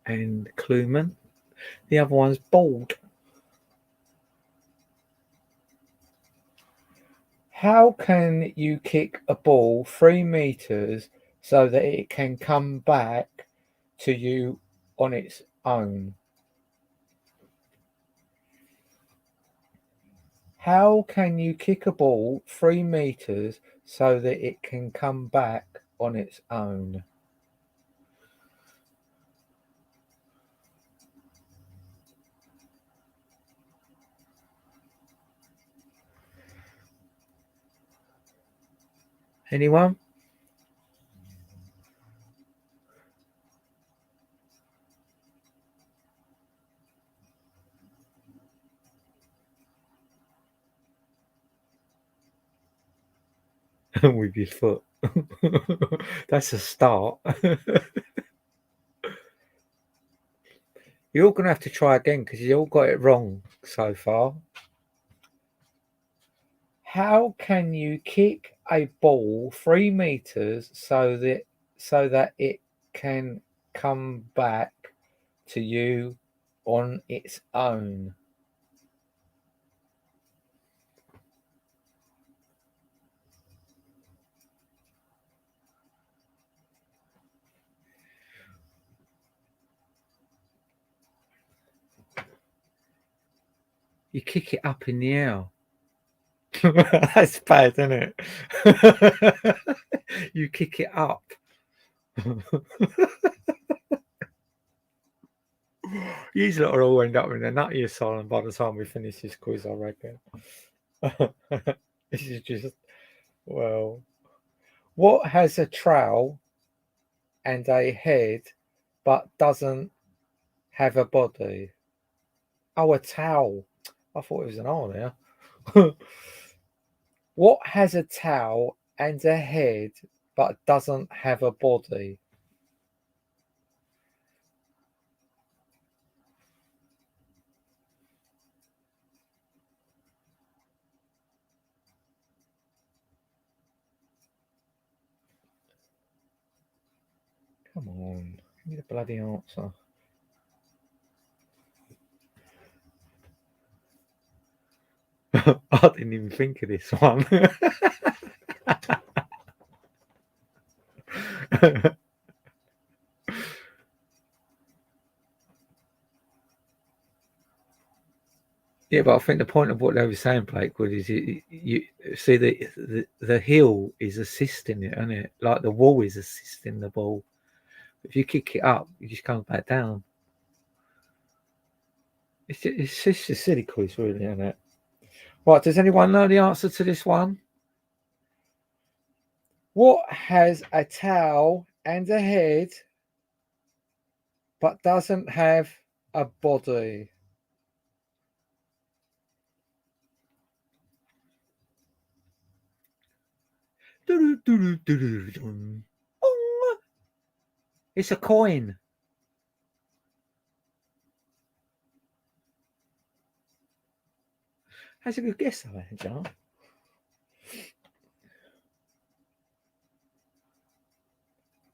and Kluman. The other one's bald. How can you kick a ball 3 meters so that it can come back to you on its own? How can you kick a ball 3 meters so that it can come back on its own? Anyone? With your foot. That's a start. You're all going to have to try again because you all got it wrong so far. How can you kick a ball 3 meters so that it can come back to you on its own? You kick it up in the air. That's bad, isn't it? You kick it up. You lot will all end up in a nutty asylum by the time we finish this quiz, I reckon. This is just, well, what has a trowel and a head but doesn't have a body? Oh, a towel. I thought it was an R there. What has a towel and a head but doesn't have a body? Come on, give me the bloody answer. I didn't even think of this one. Yeah, but I think the point of what they were saying, Blake, was is you see the heel is assisting it, isn't it? Like the wall is assisting the ball. If you kick it up, you just come back down. It's just a silly quiz, really, isn't it? Right, does anyone know the answer to this one? What has a tail and a head but doesn't have a body? It's a coin. That's a good guess, though, John.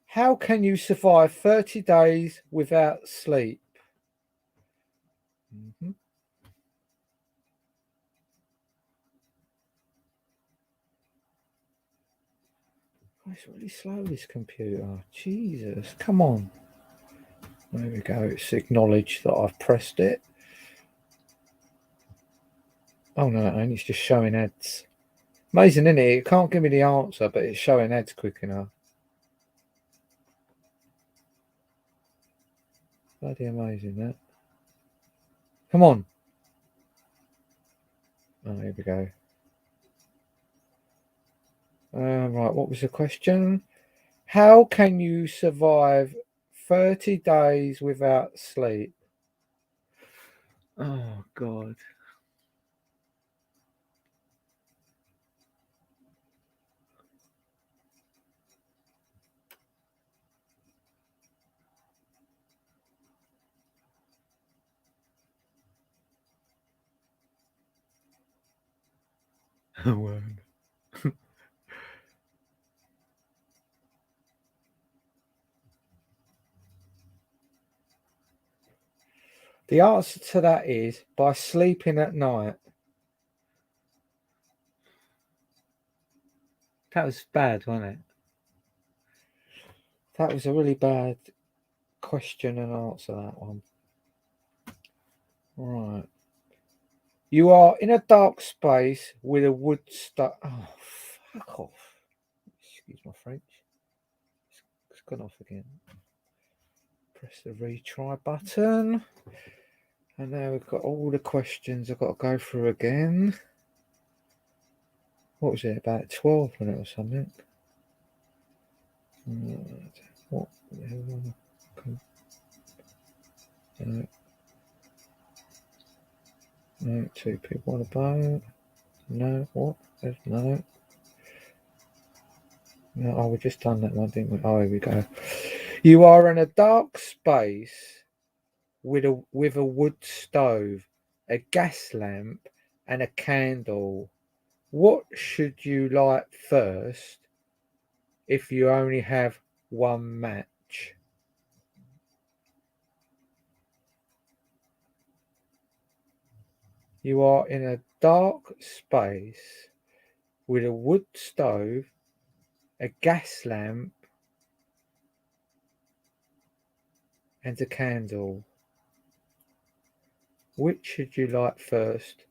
How can you survive 30 days without sleep? Mm-hmm. Oh, it's really slow, this computer. Jesus, come on. There we go. It's acknowledged that I've pressed it. Oh, no, it ain't. It's just showing ads. Amazing, isn't it? It can't give me the answer, but it's showing ads quick enough. Bloody amazing, that. Come on. Oh, here we go. Right, what was the question? How can you survive 30 days without sleep? Oh, God. The answer to that is by sleeping at night. That was bad, wasn't it? That was a really bad question and answer, that one. Right. You are in a dark space with a wood stove. Oh, fuck off. Excuse my French. It's gone off again. Press the retry button. And now we've got all the questions I've got to go through again. What was it, about 12 minutes or something? What? No, two people on a boat. No, what? No. No, oh, we just done that one, didn't we? Oh, here we go. You are in a dark space with a wood stove, a gas lamp, and a candle. What should you light first if you only have one match? You are in a dark space with a wood stove, a gas lamp, and a candle. Which should you light first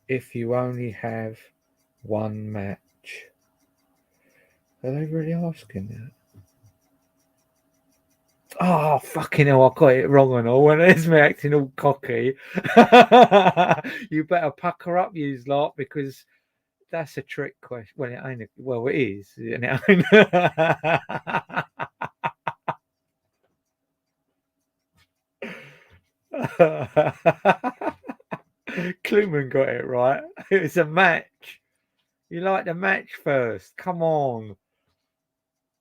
if you only have one match? Are they really asking that? Oh, fucking hell, I got it wrong and all. And it's me acting all cocky. You better pucker up, you lot, because that's a trick question. Well, it ain't. Well, it is. And it ain't. Kluman got it right. It was a match. You like the match first. Come on.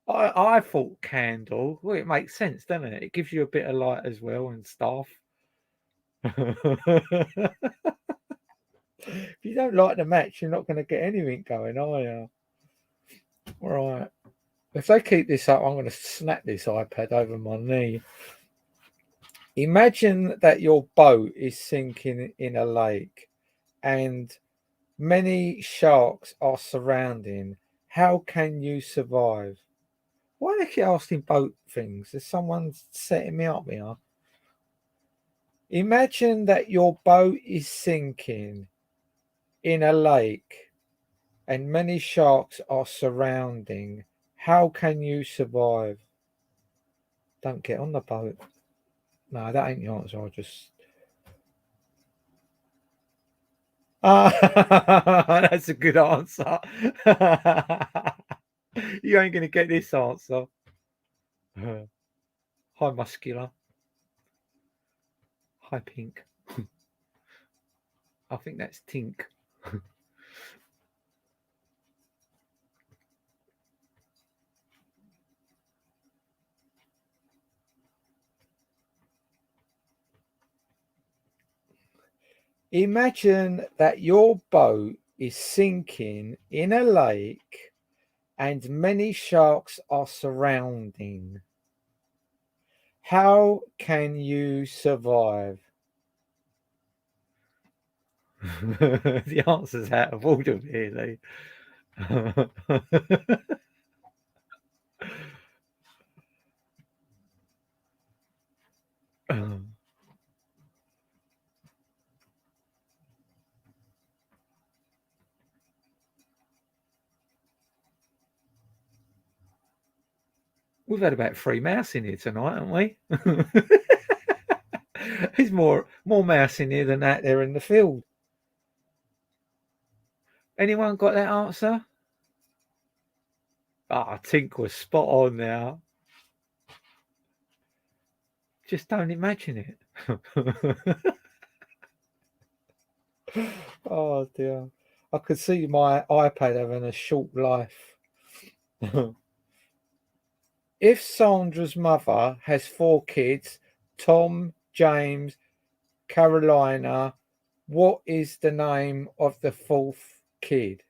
I thought candle. Well, it makes sense, doesn't it? It gives you a bit of light as well and stuff. If you don't like the match, you're not going to get anything going, are you? Right. If they keep this up, I'm going to snap this iPad over my knee. Imagine that your boat is sinking in a lake and many sharks are surrounding. How can you survive? Why are they keep asking boat things? Is someone setting me up here? Imagine that your boat is sinking in a lake and many sharks are surrounding. How can you survive? Don't get on the boat. No, that ain't the answer. I just. That's a good answer. You ain't going to get this answer. Hi, muscular. Hi, pink. I think that's Tink. Imagine that your boat is sinking in a lake and many sharks are surrounding. How can you survive? The answer's out of order, really. We've had about 3 mouse in here tonight, haven't we? There's more mouse in here than that there in the field. Anyone got that answer? Ah, Tink was spot on now. Just don't imagine it. Oh dear. I could see my iPad having a short life. If Sandra's mother has 4 kids, Tom, James, Carolina, what is the name of the 4th kid?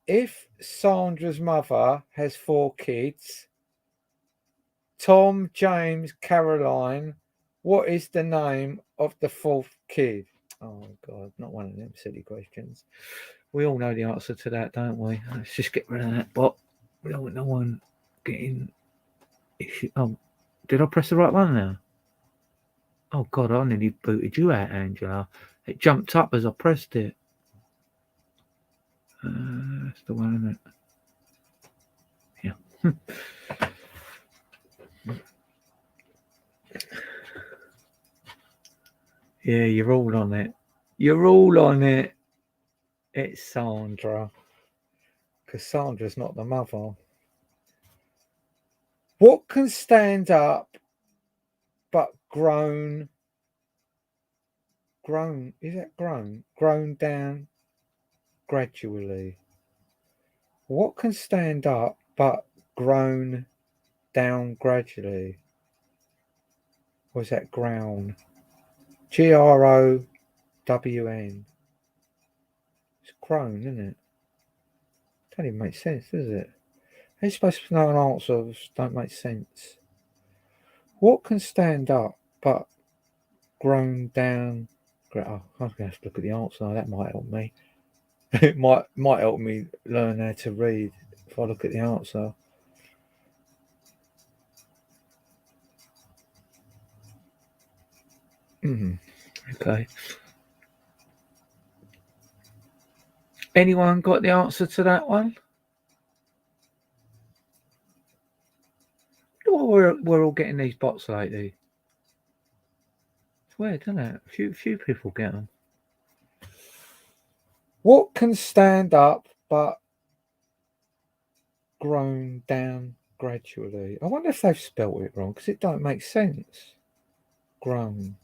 If Sandra's mother has 4 kids, Tom, James, Caroline, what is the name of the 4th kid? Oh, God, not one of them silly questions. We all know the answer to that, don't we? Let's just get rid of that bot. We don't want no one getting... Oh, did I press the right one now? Oh, God, I nearly booted you out, Angela. It jumped up as I pressed it. That's the one, isn't it? Yeah. Yeah, you're all on it. You're all on it. It's Sandra. Because Sandra's not the mother. What can stand up but grown, is that grown down gradually? What can stand up but grown down gradually? Or is that grown? GROWN. It's grown, isn't it? Don't even make sense, does it? How are you supposed to know an answer that don't make sense? What can stand up but grown down? Oh, I'm going to have to look at the answer. That might help me. It might help me learn how to read if I look at the answer. Okay. Anyone got the answer to that one? We're all getting these bots lately. It's weird, isn't it? Few people get them. What can stand up but grown down gradually? I wonder if they've spelt it wrong because it don't make sense. Grown.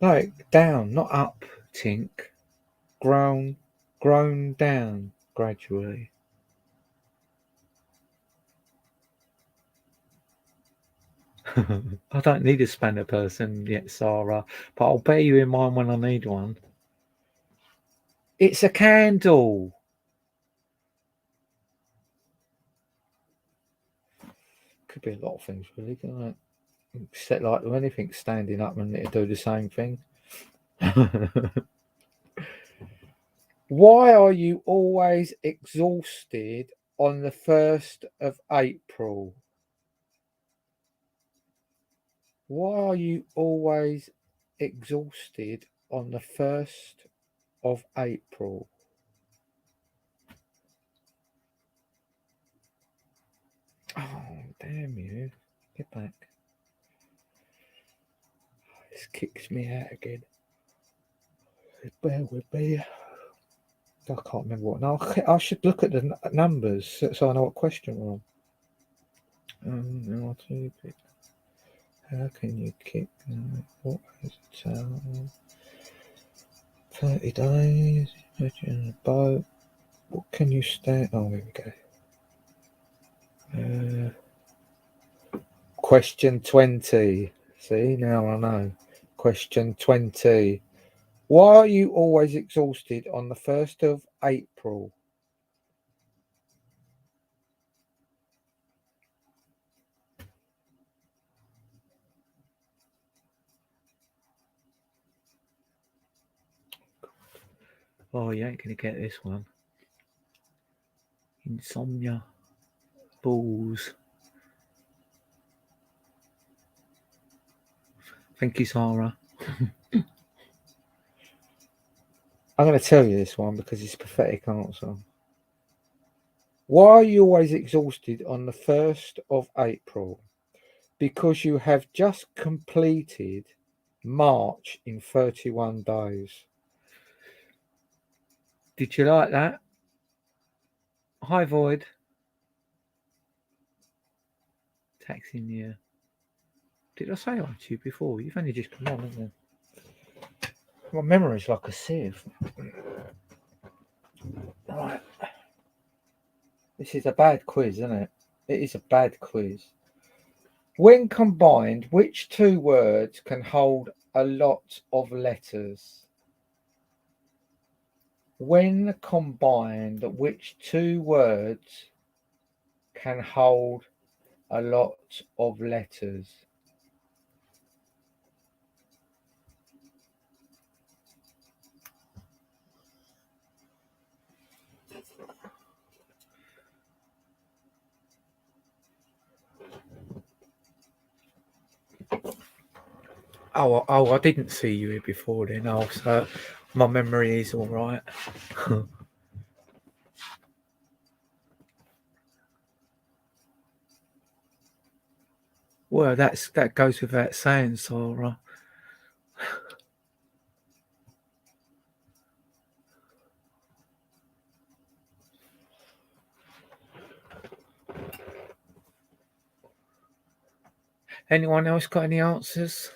Like down, not up, Tink. Grown down gradually. I don't need a spanner person yet, Sarah, but I'll bear you in mind when I need one. It's a candle. Could be a lot of things, really, couldn't it? Set like with anything standing up and it'll do the same thing. Why are you always exhausted on the 1st of April? Why are you always exhausted on the 1st of April? Oh, damn you. Get back. This kicks me out again. Bear with me. I can't remember what. No, I should look at the numbers so I know what question we're on. How can you kick? What is it? 30 days. In a boat. What can you stand? Oh, here we go. Question 20. See, now I know. Question 20. Why are you always exhausted on the 1st of April? Oh, you ain't going to get this one. Insomnia. Balls. Thank you, Sarah. I'm going to tell you this one because it's a pathetic answer. Why are you always exhausted on the 1st of April? Because you have just completed March in 31 days. Did you like that? Hi, Void. Taxing you. Did I say that to you before? You've only just come on, haven't you? My memory's like a sieve. Right. This is a bad quiz, isn't it? It is a bad quiz. When combined, which two words can hold a lot of letters? When combined, which two words can hold a lot of letters? Oh, I didn't see you here before then. Oh, so my memory is all right. Well, that goes without saying, Sarah. Anyone else got any answers?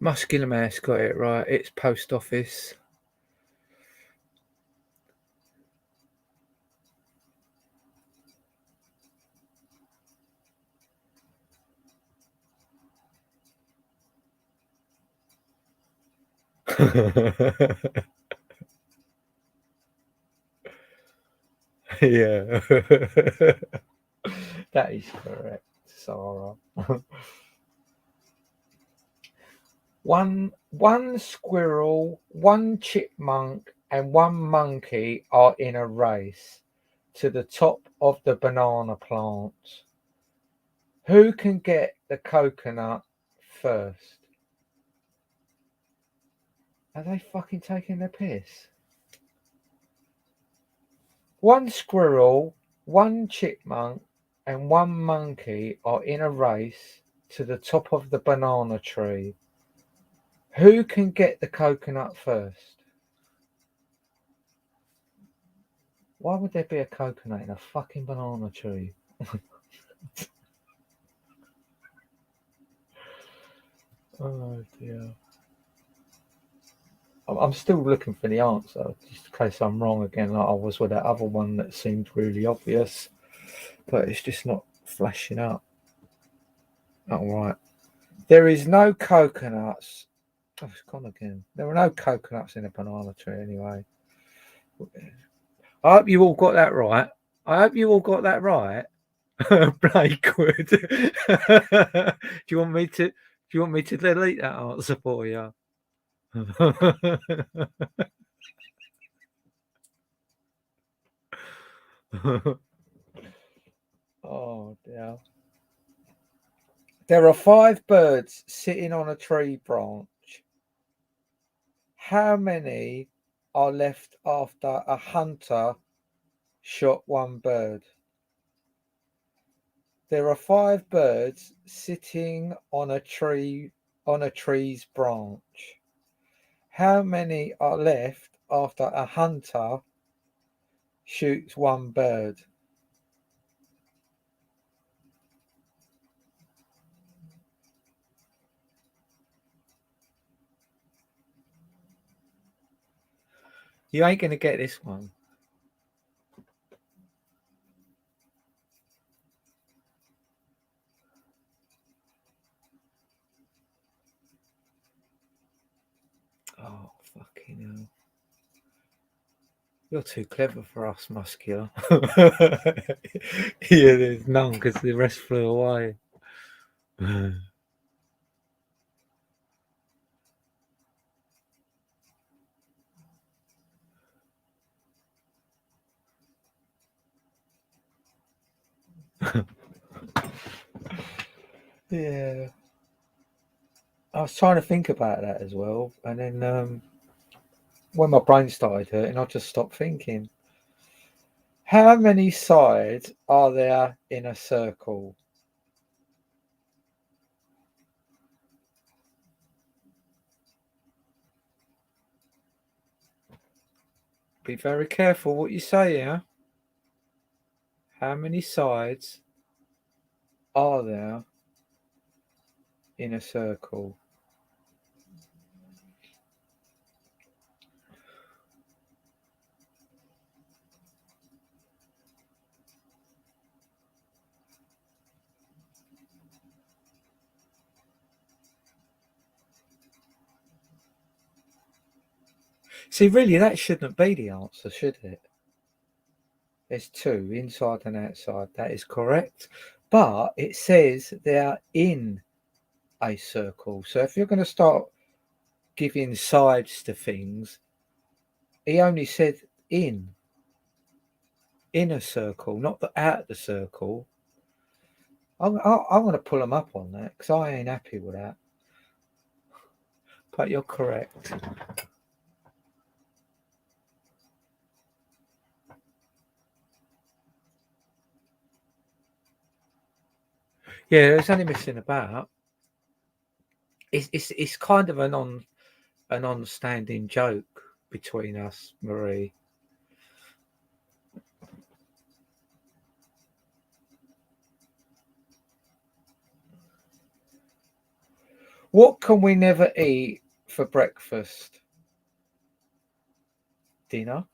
Muscular Mouse got it right. It's post office. Yeah. That is correct, Sarah. One squirrel, one chipmunk, and one monkey are in a race to the top of the banana plant. Who can get the coconut first? Are they fucking taking the piss? One squirrel, one chipmunk, and one monkey are in a race to the top of the banana tree. Who can get the coconut first? Why would there be a coconut in a fucking banana tree? Oh dear. I'm still looking for the answer, just in case I'm wrong again, like I was with that other one that seemed really obvious, but it's just not flashing up. All right. There is no coconuts. Oh, it's gone again. There are no coconuts in a banana tree anyway. I hope you all got that right. I hope you all got that right. Blakewood. Do you want me to? Do you want me to delete that answer for you? Oh dear. There are 5 birds sitting on a tree branch. How many are left after a hunter shot 1 bird? There are 5 birds sitting on a tree's branch. How many are left after a hunter shoots 1 bird? You ain't gonna get this one. Oh fucking hell. You're too clever for us, Muscular. Yeah, there's none because the rest flew away. Yeah. I was trying to think about that as well, and then when my brain started hurting, I just stopped thinking. How many sides are there in a circle? Be very careful what you say here. How many sides are there in a circle? See, really, that shouldn't be the answer, should it? There's 2, inside and outside. That is correct. But it says they're in a circle. So if you're going to start giving sides to things, he only said in a circle, not the out the circle. I'm going to pull them up on that because I ain't happy with that. But you're correct. Yeah, there's only missing about. It's kind of an on-standing joke between us, Marie. What can we never eat for breakfast? Dinner?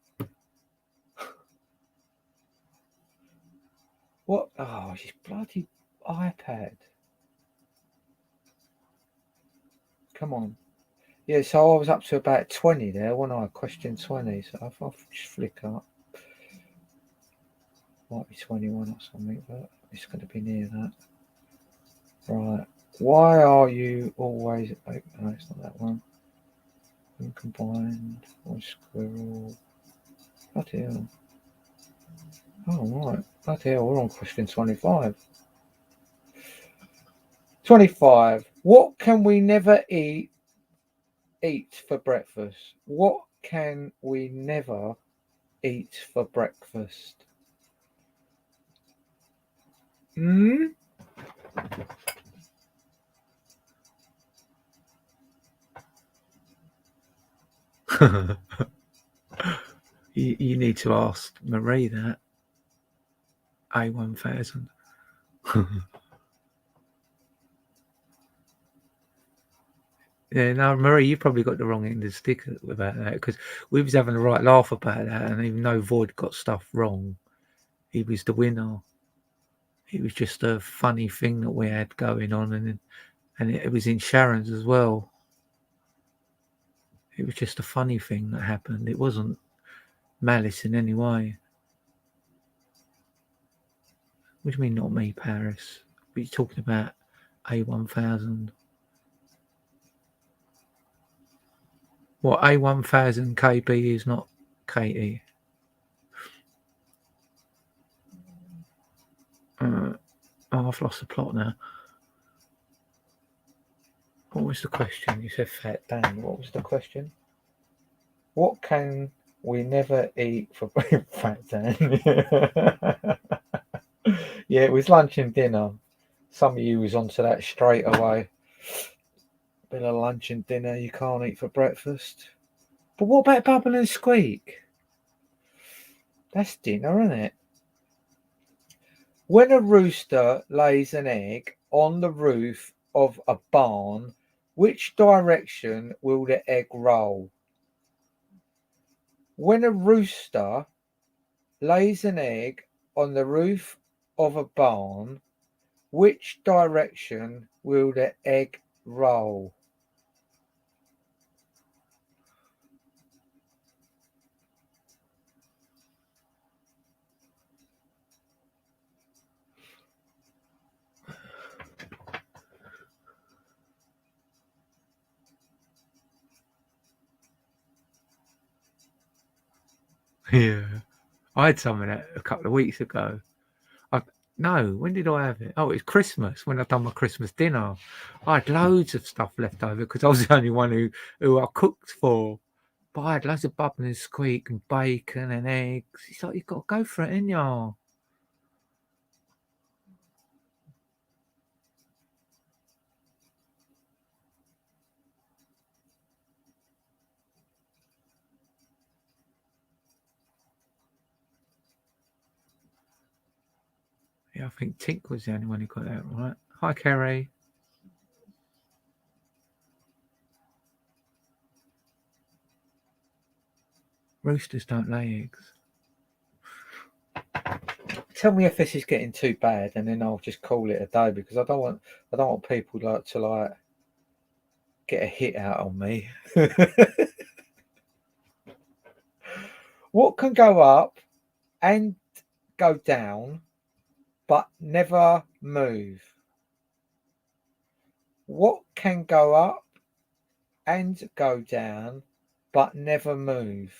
What? Oh, this bloody iPad. Come on. Yeah, so I was up to about 20 there, wasn't I? Question 20. So I'll just flick up. Might be 21 or something, but it's going to be near that. Right. Why are you always... Oh, no, it's not that one. Combined. Or squirrel. Bloody hell. Oh, right. Bloody hell, we're on question 25. 25. What can we never eat for breakfast? What can we never eat for breakfast? Hmm? You need to ask Marie that. A1000. Yeah, no, Marie, you probably got the wrong end of the stick about that because we was having a right laugh about that, and even though Void got stuff wrong, he was the winner. it was just a funny thing that we had going on, and it was in Sharon's as well. It was just a funny thing that happened. It wasn't malice in any way. What do you mean, not me, Paris? What are you talking about? A1000. What, A1000 KB is not KE? Oh, I've lost the plot now. What was the question? You said fat Dan. What was the question? What can we never eat for fat Dan? Yeah, it was lunch and dinner. Some of you was onto that straight away. Bit of lunch and dinner you can't eat for breakfast. But what about bubble and squeak? That's dinner, isn't it? When a rooster lays an egg on the roof of a barn, which direction will the egg roll? When a rooster lays an egg on the roof of a barn, which direction will the egg roll? Yeah, I had some of that a couple of weeks ago. No, when did I have it? Oh, it was Christmas when I done my Christmas dinner. I had loads of stuff left over because I was the only one who I cooked for. But I had loads of bubble and squeak and bacon and eggs. It's like you've got to go for it, ain't ya? Yeah, I think Tink was the only one who got that right. Hi, Kerry. Roosters don't lay eggs. Tell me if this is getting too bad, and then I'll just call it a day because I don't want people to get a hit out on me. What can go up and go down, but never move? What can go up and go down, but never move?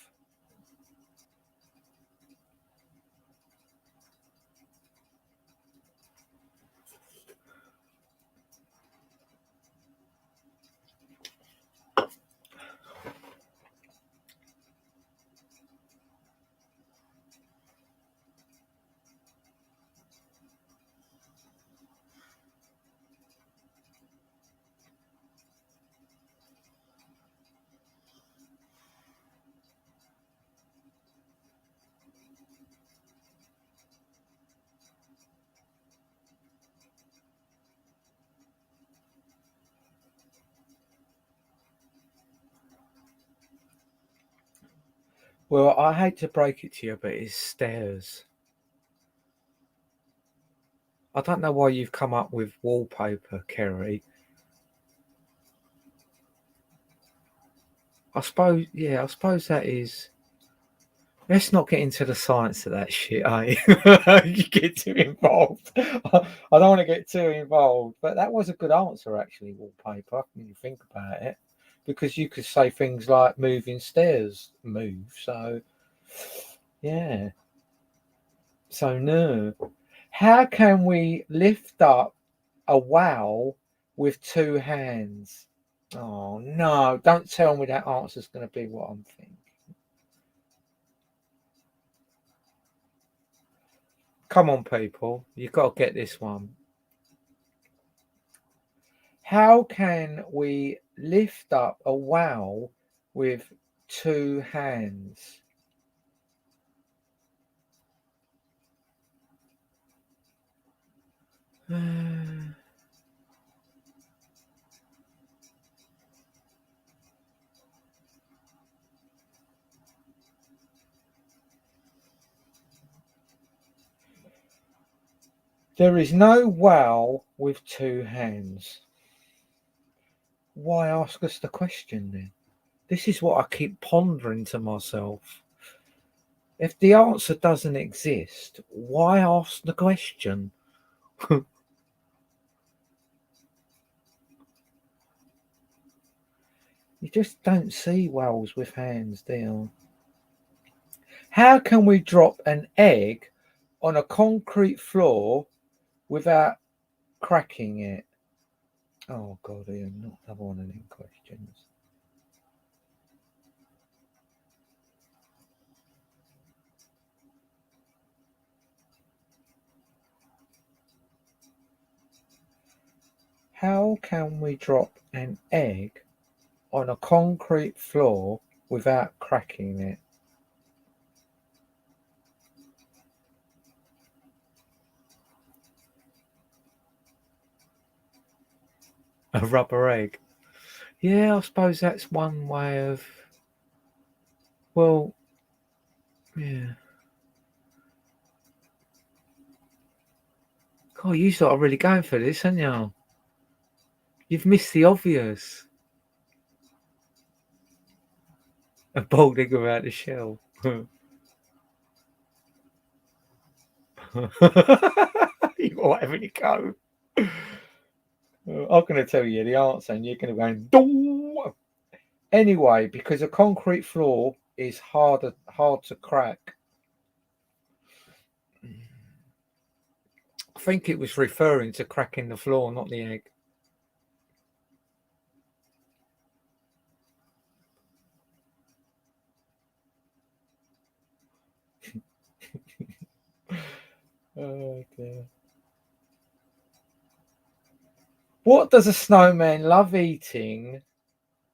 Well, I hate to break it to you, but it's stairs. I don't know why you've come up with wallpaper, Kerry. I suppose that is. Let's not get into the science of that shit, eh? You get too involved. I don't want to get too involved, but that was a good answer, actually, wallpaper, when you think about it. Because you could say things like moving stairs move. So, yeah. So, no. How can we lift up a wow with two hands? Oh, no. Don't tell me that answer's going to be what I'm thinking. Come on, people. You've got to get this one. How can we lift up a wow with two hands? There is no whale with two hands. Why ask us the question then? This is what I keep pondering to myself. If the answer doesn't exist, why ask the question? You just don't see whales with hands, do you? How can we drop an egg on a concrete floor without cracking it? Oh God, Ian, not another one of them questions. How can we drop an egg on a concrete floor without cracking it? A rubber egg. Yeah, I suppose that's one way of. Well, yeah. God, you sort of really going for this, aren't you? You've missed the obvious. A bald egg without the shell. You might have any go. I'm going to tell you the answer, and you're going to go. Dong! Anyway, because a concrete floor is hard to crack. I think it was referring to cracking the floor, not the egg. Oh dear. What does a snowman love eating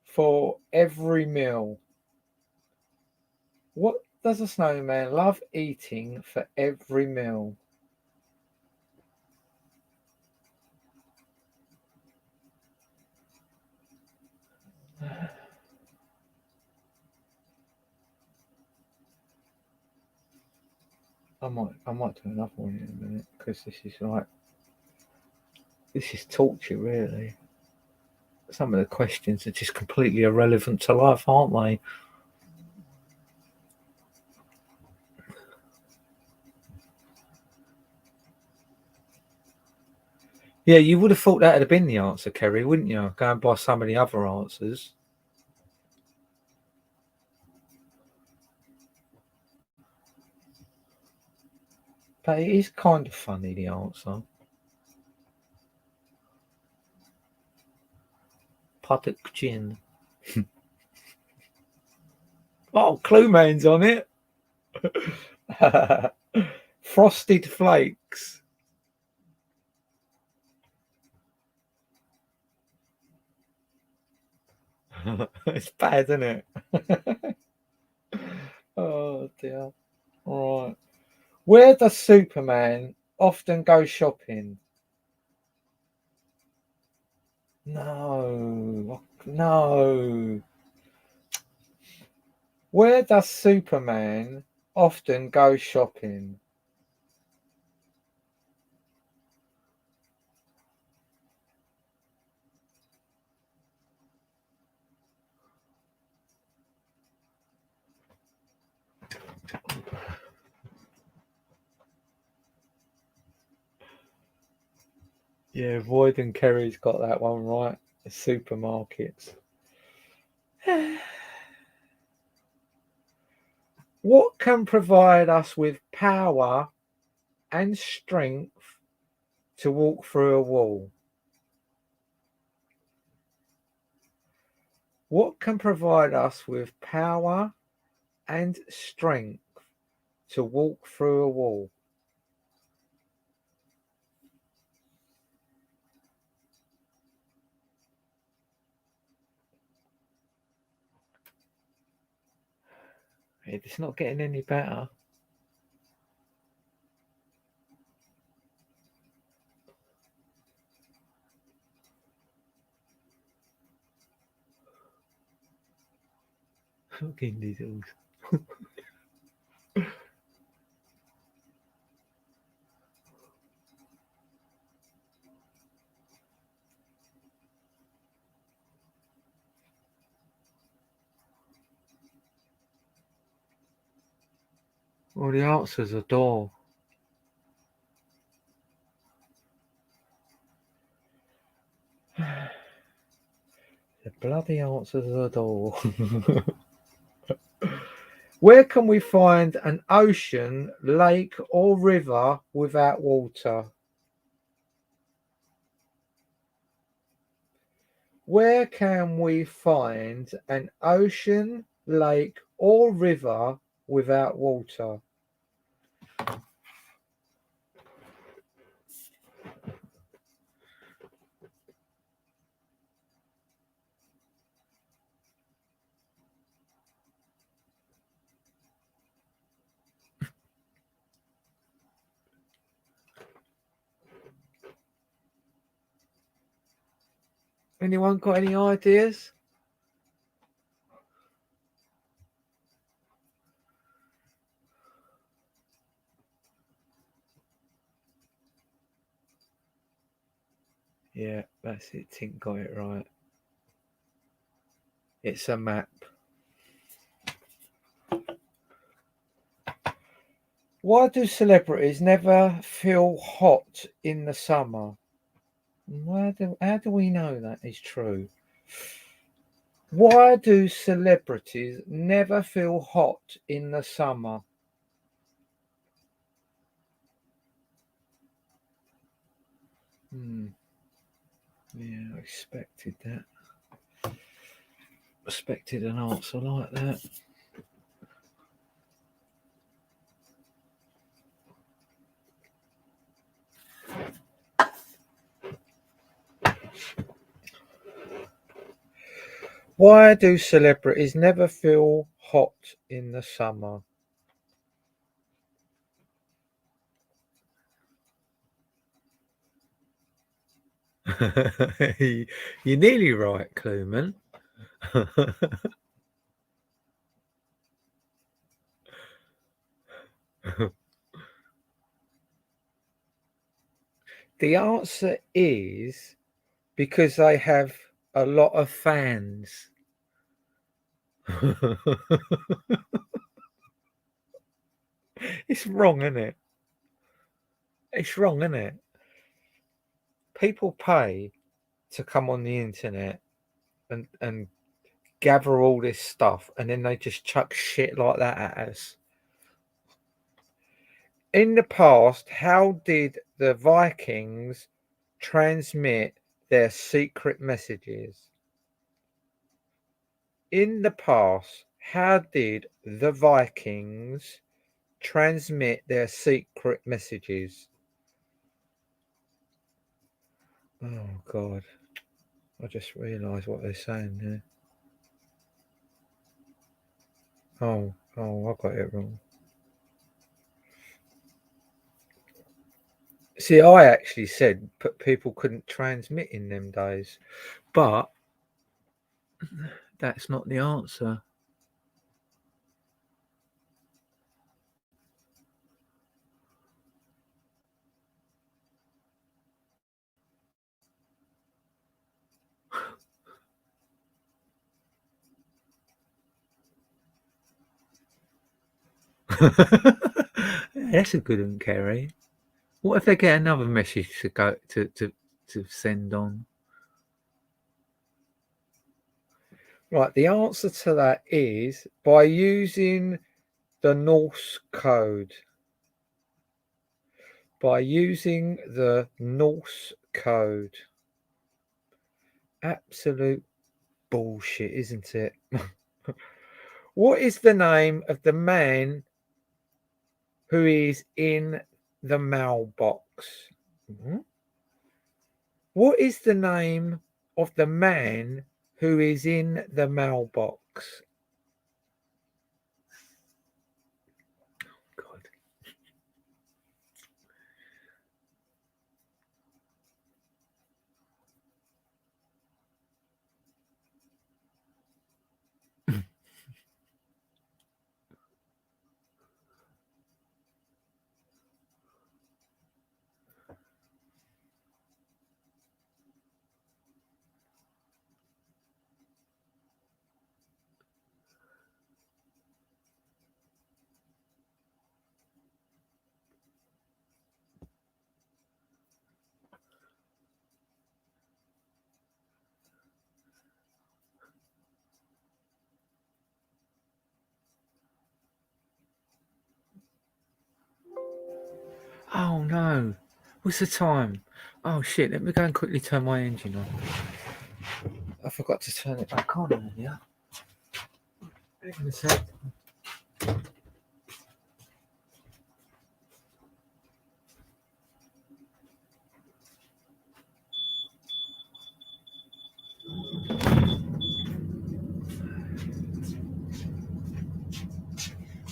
for every meal? What does a snowman love eating for every meal? I might do another one in a minute because this is torture really. Some of the questions are just completely irrelevant to life, aren't they? Yeah, you would have thought that would have been the answer, Kerry, wouldn't you? Going by some of the other answers. But it is kind of funny, the answer. Puddock gin. Oh, Clue Man's on it. Frosted Flakes. It's bad, isn't it? Oh dear. All right. Where does Superman often go shopping? No. No. Where does Superman often go shopping? Yeah, Void and Kerry's got that one right. The supermarkets. What can provide us with power and strength to walk through a wall? What can provide us with power and strength to walk through a wall? It's not getting any better. Fucking diddles. Well, the answer's a door. The bloody answer's a door. Where can we find an ocean, lake, or river without water? Where can we find an ocean, lake, or river without water? Anyone got any ideas? Yeah, that's it. Tink got it right. It's a map. Why do celebrities never feel hot in the summer? How do we know that is true? Why do celebrities never feel hot in the summer? Yeah, I expected that. Expected an answer like that. Why do celebrities never feel hot in the summer? You're nearly right, Cluman. The answer is because they have a lot of fans. It's wrong, isn't it? It's wrong, isn't it? People pay to come on the internet and gather all this stuff, and then they just chuck shit like that at us. In the past, how did the Vikings transmit their secret messages? In the past, how did the Vikings transmit their secret messages? Oh, God. I just realised what they're saying there. I got it wrong. See, I actually said people couldn't transmit in them days, but that's not the answer. That's a good one, Kerry. What if they get another message to go to send on? Right, the answer to that is by using the Norse code. By using the Norse code. Absolute bullshit, isn't it? What is the name of the man who is in the mailbox? Mhm. What is the name of the man who is in the mailbox? God. Oh no. What's the time? Oh shit, let me go and quickly turn my engine on. I forgot to turn it back on earlier. Hang on a sec.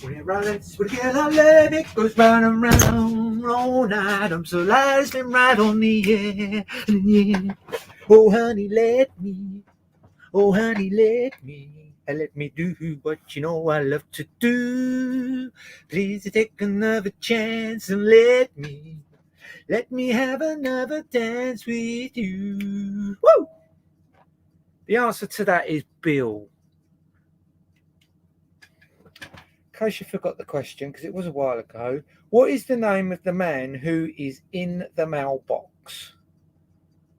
We're running together, it goes round and round all night. I'm so light, been right on the air. Yeah. Oh honey, let me. Oh honey, let me. Let me do what you know I love to do. Please take another chance and let me have another dance with you. Woo! The answer to that is Bill. In case you forgot the question, because it was a while ago, what is the name of the man who is in the mailbox?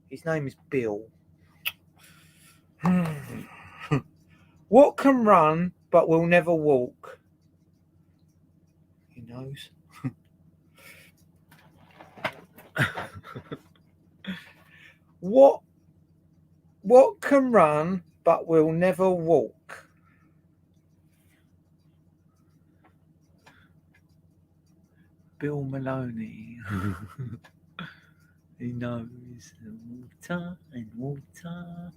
His name is Bill. What can run but will never walk? He knows. What can run but will never walk? Bill Maloney. He knows water and water.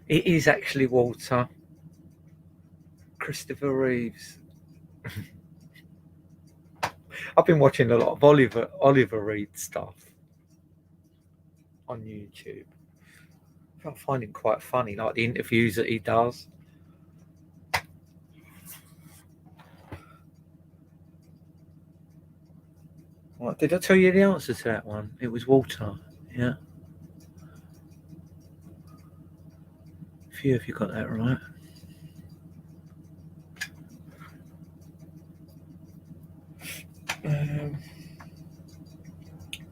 It is actually water. Christopher Reeves. I've been watching a lot of Oliver Reed stuff on YouTube. I find him quite funny, like the interviews that he does. What, did I tell you the answer to that one? It was water. Yeah. A few of you got that right.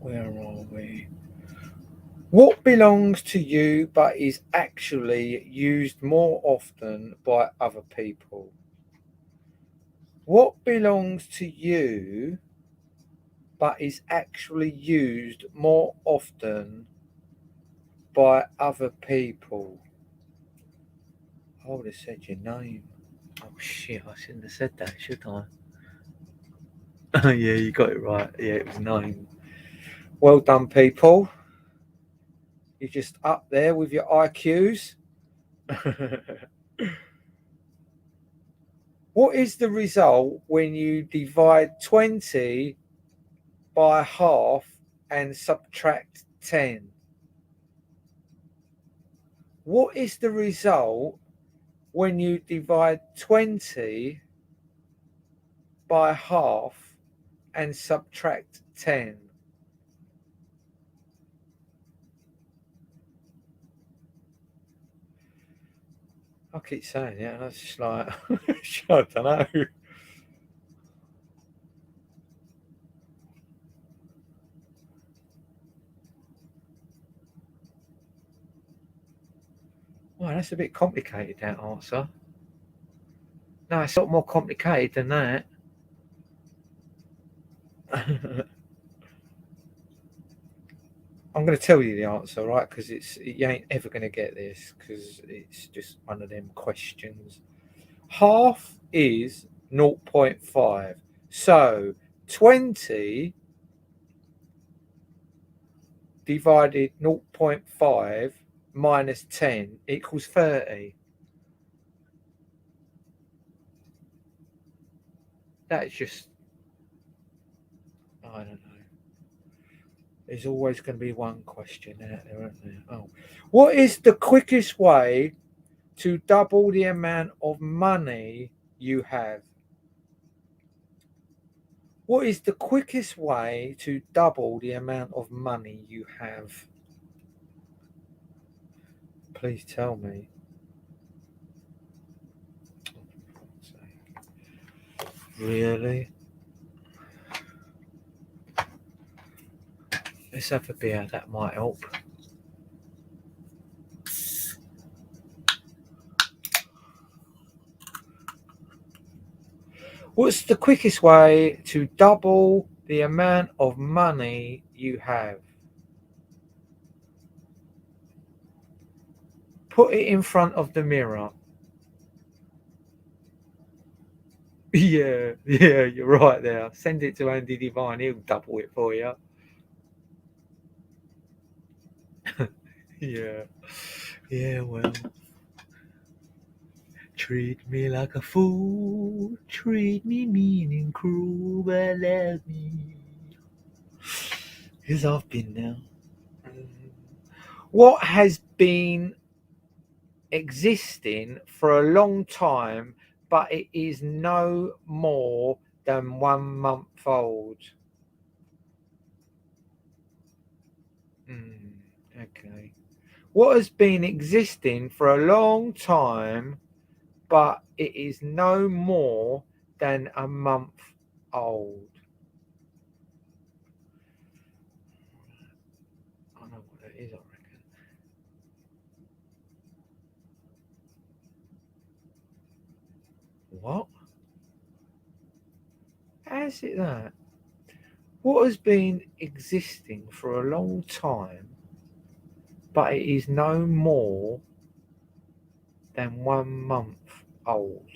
Where are we? What belongs to you but is actually used more often by other people? What belongs to you but is actually used more often by other people? I would have said your name. Oh shit, I shouldn't have said that, should I? Oh yeah, you got it right. Yeah, it was name. Well done, people. You're just up there with your IQs. What is the result when you divide 20 by half and subtract 10? What is the result when you divide 20 by half and subtract 10? I keep saying it, and I was just like, I don't know. Well, that's a bit complicated, that answer. No, it's a lot more complicated than that. I'm going to tell you the answer, right? Because you ain't ever going to get this because it's just one of them questions. Half is 0.5. So 20 divided 0.5 minus 10 equals 30. That is just, I don't know. There's always going to be one question out there, isn't there? Oh, what is the quickest way to double the amount of money you have? What is the quickest way to double the amount of money you have? Please tell me. Really? Let's have a beer, that might help. What's the quickest way to double the amount of money you have? Put it in front of the mirror. Yeah, you're right there. Send it to Andy Devine, he'll double it for you. Yeah, well, treat me like a fool, treat me mean and cruel, but let me, 'cause I've been there. What has been existing for a long time, but it is no more than 1 month old? Okay. What has been existing for a long time, but it is no more than a month old? I know what it is, I reckon. What? How's it that? What has been existing for a long time, but it is no more than 1 month old?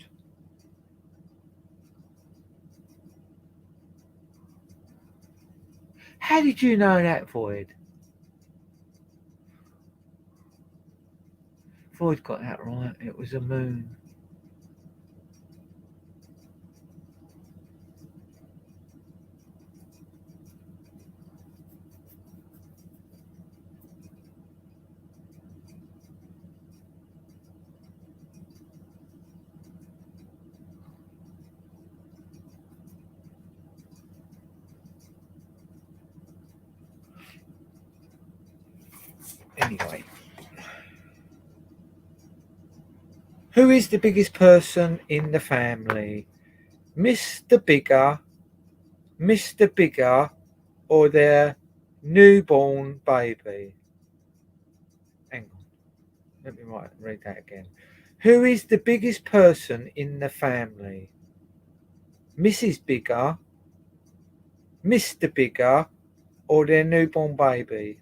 How did you know that, Void? Void got that right. It was a moon. Anyway, who is the biggest person in the family? Mr. Bigger, Mr. Bigger, or their newborn baby? Hang on, let me read that again. Who is the biggest person in the family? Mrs. Bigger, Mr. Bigger, or their newborn baby?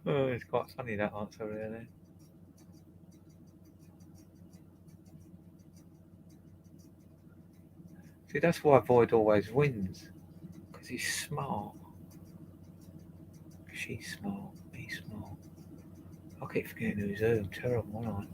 Oh, it's quite funny, that answer, really. See, that's why Void always wins, because he's smart. She's smart, he's smart. I keep forgetting who's who. I'm terrible, aren't I?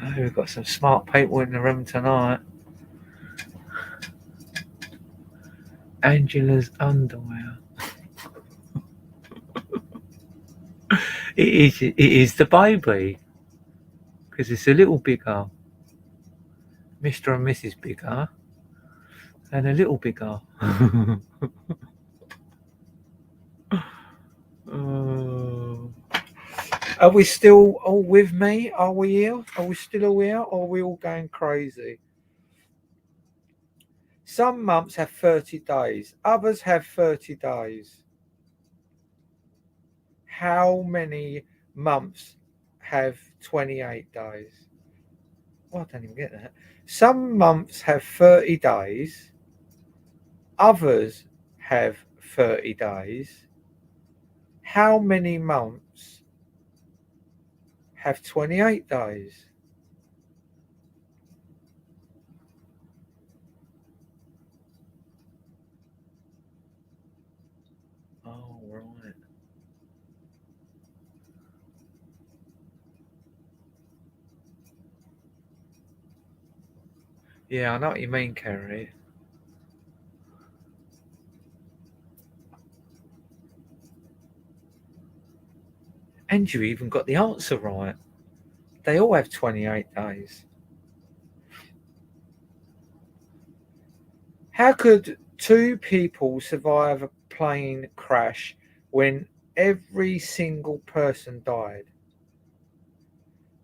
Oh, we've got some smart people in the room tonight. Angela's underwear. It is the baby, because it's a little bigger. Mr. and Mrs. Bigger, and a little bigger. Uh, are we still all with me? Are we here? Are we still all here? Or are we all going crazy? Some months have 30 days, others have 30 days. How many months have 28 days? Well, I don't even get that. Some months have 30 days, others have 30 days. How many months have 28 days? Oh, right. Yeah, I know what you mean, Kerry. And you even got the answer right. They all have 28 days. How could two people survive a plane crash when every single person died?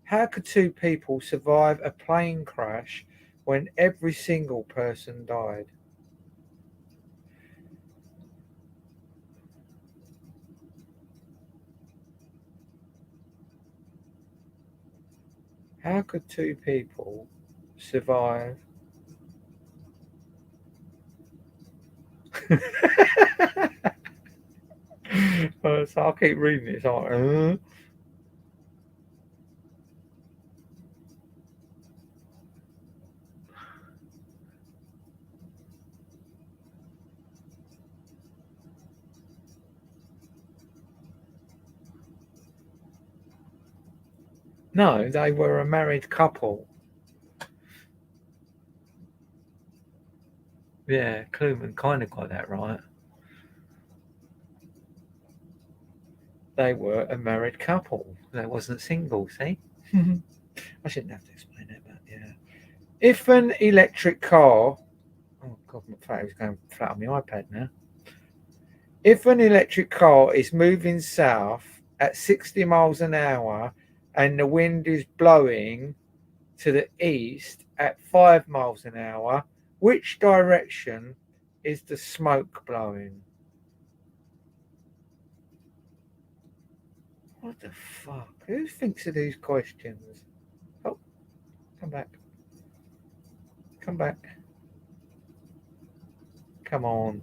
How could two people survive a plane crash when every single person died? How could two people survive? So I'll keep reading it. It's like, No, they were a married couple. Yeah, Kluman kind of got that right. They were a married couple. They wasn't single, see? I shouldn't have to explain that, but yeah. If an electric car, oh God, my phone is going flat on my iPad now. If an electric car is moving south at 60 miles an hour and the wind is blowing to the east at 5 miles an hour, which direction is the smoke blowing? What the fuck? Who thinks of these questions? Oh, come back. Come back. Come on.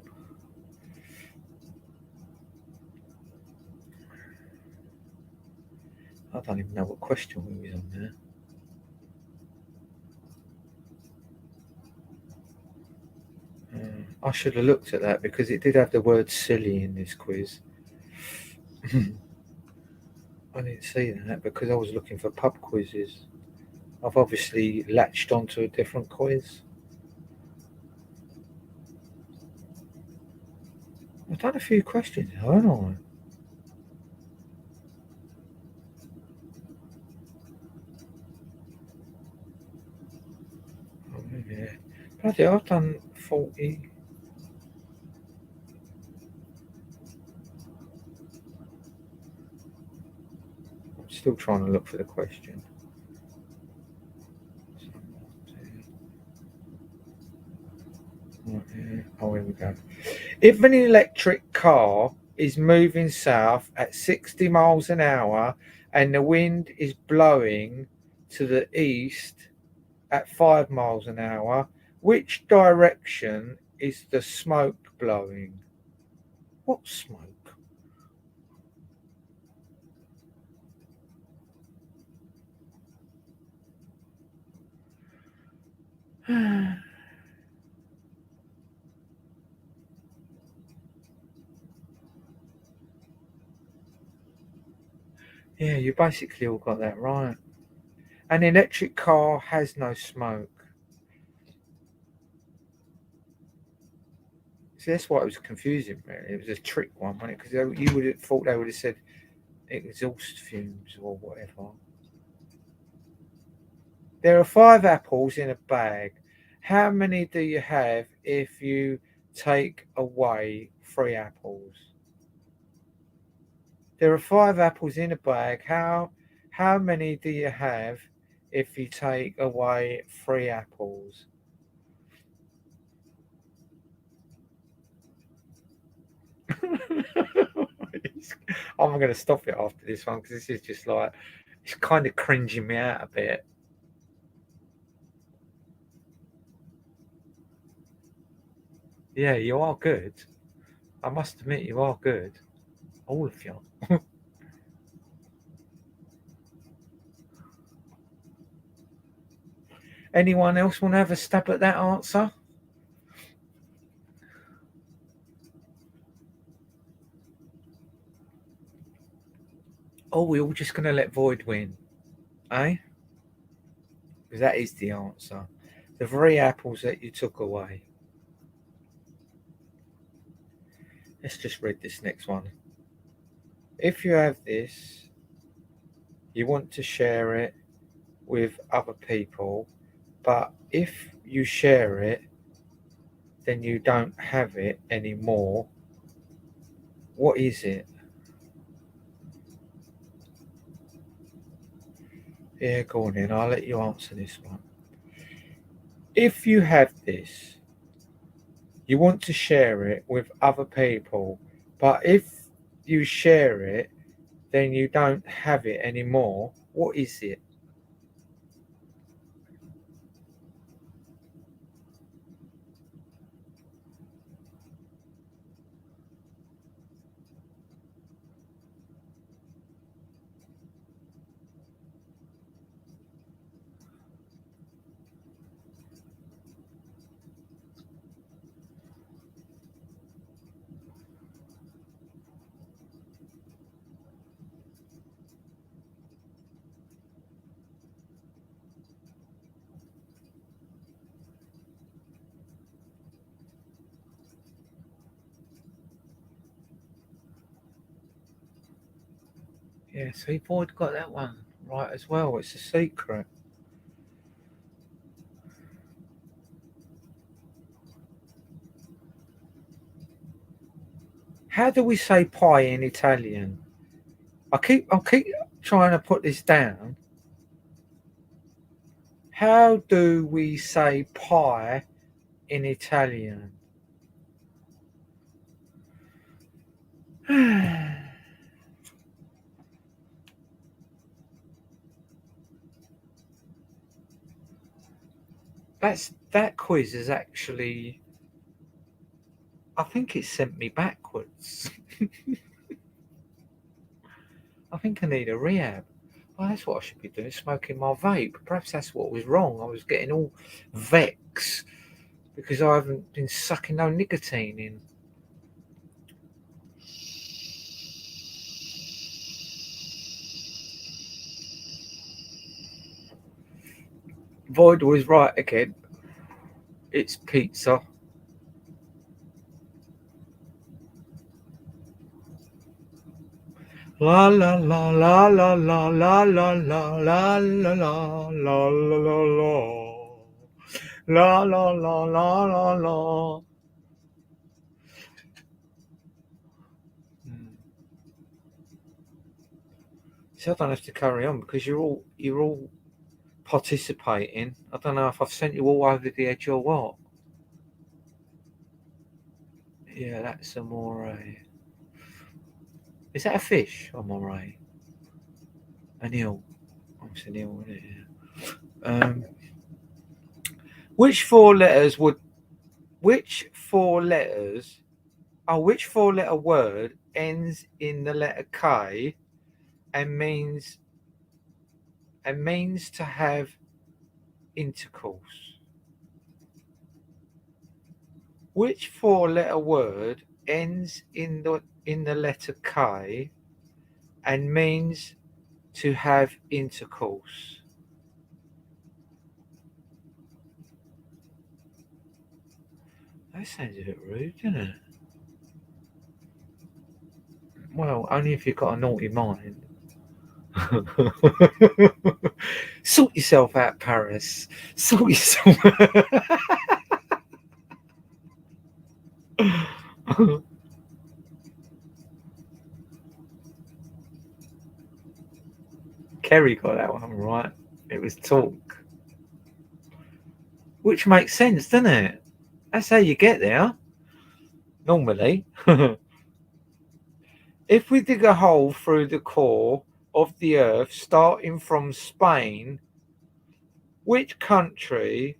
I don't even know what question we was on there. I should have looked at that because it did have the word silly in this quiz. I didn't see that because I was looking for pub quizzes. I've obviously latched onto a different quiz. I've done a few questions, haven't I? Oh, yeah. Bloody, I've done 40. I'm still trying to look for the question. Oh, here we go. If an electric car is moving south at 60 miles an hour and the wind is blowing to the east at 5 miles an hour, which direction is the smoke blowing? What smoke? Yeah, you basically all got that right. An electric car has no smoke. See, that's why it was confusing, really. It was a trick one, wasn't it? Because you would have thought they would have said exhaust fumes or whatever. There are 5 apples in a bag. How many do you have if you take away 3 apples? There are 5 apples in a bag. How many do you have if you take away 3 apples? I'm going to stop it after this one because this is just like it's kind of cringing me out a bit. Yeah, you are good. I must admit, you are good. All of you. Anyone else want to have a stab at that answer? Oh, we're all just going to let Void win, eh? Because that is the answer. The 3 apples that you took away. Let's just read this next one. If you have this, you want to share it, with other people, but if you share it, then you don't have it anymore. What is it? Yeah, go on then. I'll let you answer this one. If you have this, you want to share it with other people, but if you share it, then you don't have it anymore. What is it? Yeah, see, Boyd got that one right as well. It's a secret. How do we say pie in Italian? I keep trying to put this down. How do we say pie in Italian? That quiz is actually, I think it sent me backwards. I think I need a rehab. Well, that's what I should be doing, smoking my vape. Perhaps that's what was wrong. I was getting all vexed because I haven't been sucking no nicotine in. Void was right again. It's pizza. La la la la la la la la la la la la la la la la la la la la. So I don't have to carry on because you're all participating. I don't know if I've sent you all over the edge or what. Yeah, that's a moray. Is that a fish? A moray? An eel? Oh, it's an eel, isn't it? Yeah. Which four letters would? Which four letters? Oh, which four-letter word ends in the letter K and means to have intercourse? Which four-letter word ends in the letter K and means to have intercourse? That sounds a bit rude, doesn't it? Well, only if you've got a naughty mind. Sort yourself out, Paris. Sort yourself out. Kerry got that one right. It was talk. Which makes sense, doesn't it? That's how you get there. Normally. If we dig a hole through the core of the earth, starting from Spain, which country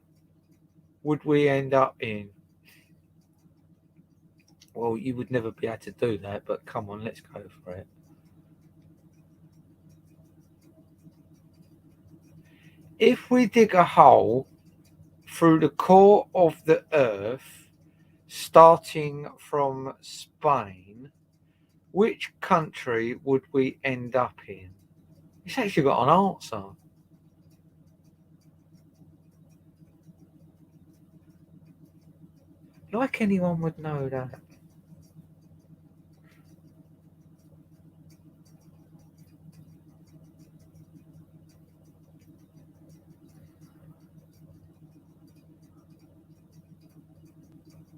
would we end up in? Well, you would never be able to do that, but come on, let's go for it. If we dig a hole through the core of the earth, starting from Spain, which country would we end up in? It's actually got an answer. Like anyone would know that.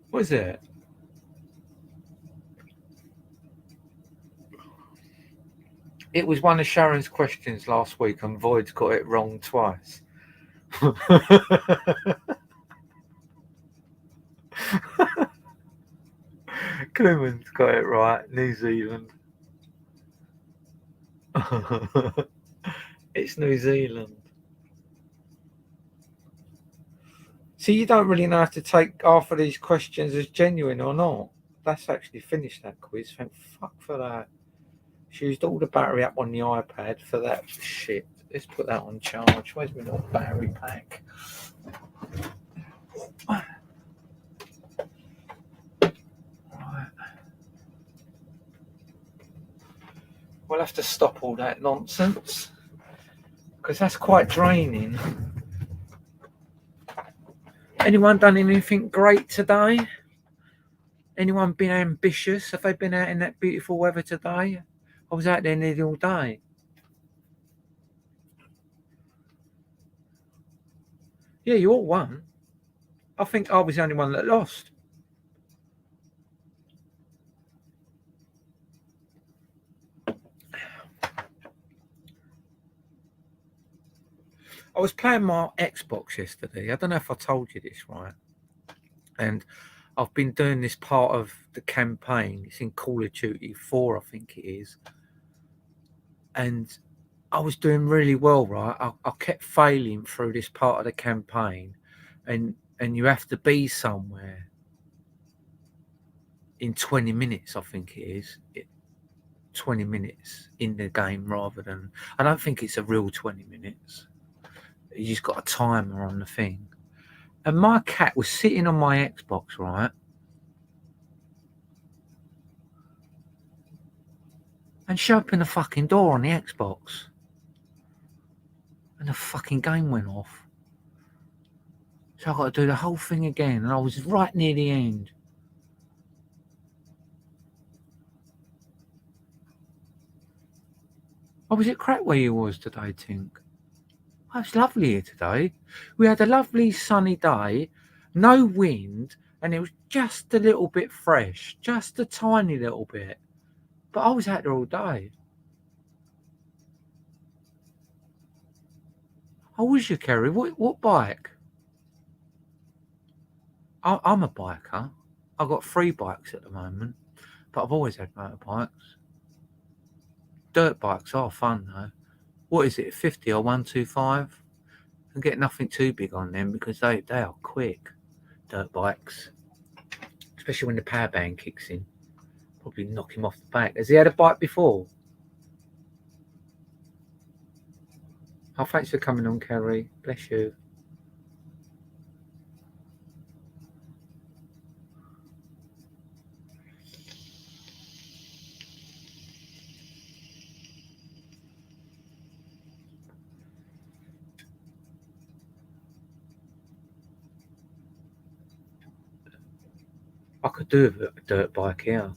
What is it? It was one of Sharon's questions last week, and Void's got it wrong twice. Clement's got it right. New Zealand. It's New Zealand. So you don't really know how to take half of these questions as genuine or not. That's actually finished that quiz. Thank fuck for that. She used all the battery up on the iPad for that shit. Let's put that on charge. Where's my little battery pack? Right. We'll have to stop all that nonsense because that's quite draining. Anyone done anything great today? Anyone been ambitious? Have they been out in that beautiful weather today? I was out there nearly all day. Yeah, you all won. I think I was the only one that lost. I was playing my Xbox yesterday. I don't know if I told you this, right? And I've been doing this part of the campaign. It's in Call of Duty 4, I think it is. And I was doing really well, right? I kept failing through this part of the campaign. And you have to be somewhere in 20 minutes, I think it is. 20 minutes in the game rather than... I don't think it's a real 20 minutes. You just got a timer on the thing. And my cat was sitting on my Xbox, right? And she opened the fucking door on the Xbox. And the fucking game went off. So I got to do the whole thing again. And I was right near the end. Oh, was it crap where you was today, Tink? Oh, it's lovely here today. We had a lovely sunny day, no wind, and it was just a little bit fresh, just a tiny little bit. But I was out there all day. How was you, Kerry? What bike? I'm a biker. I've got 3 bikes at the moment, but I've always had motorbikes. Dirt bikes are fun though. What is it, 50 or 125? And get nothing too big on them because they are quick, dirt bikes. Especially when the power band kicks in. Probably knock him off the back. Has he had a bike before? Oh, thanks for coming on, Kerry. Bless you. I could do a dirt bike here.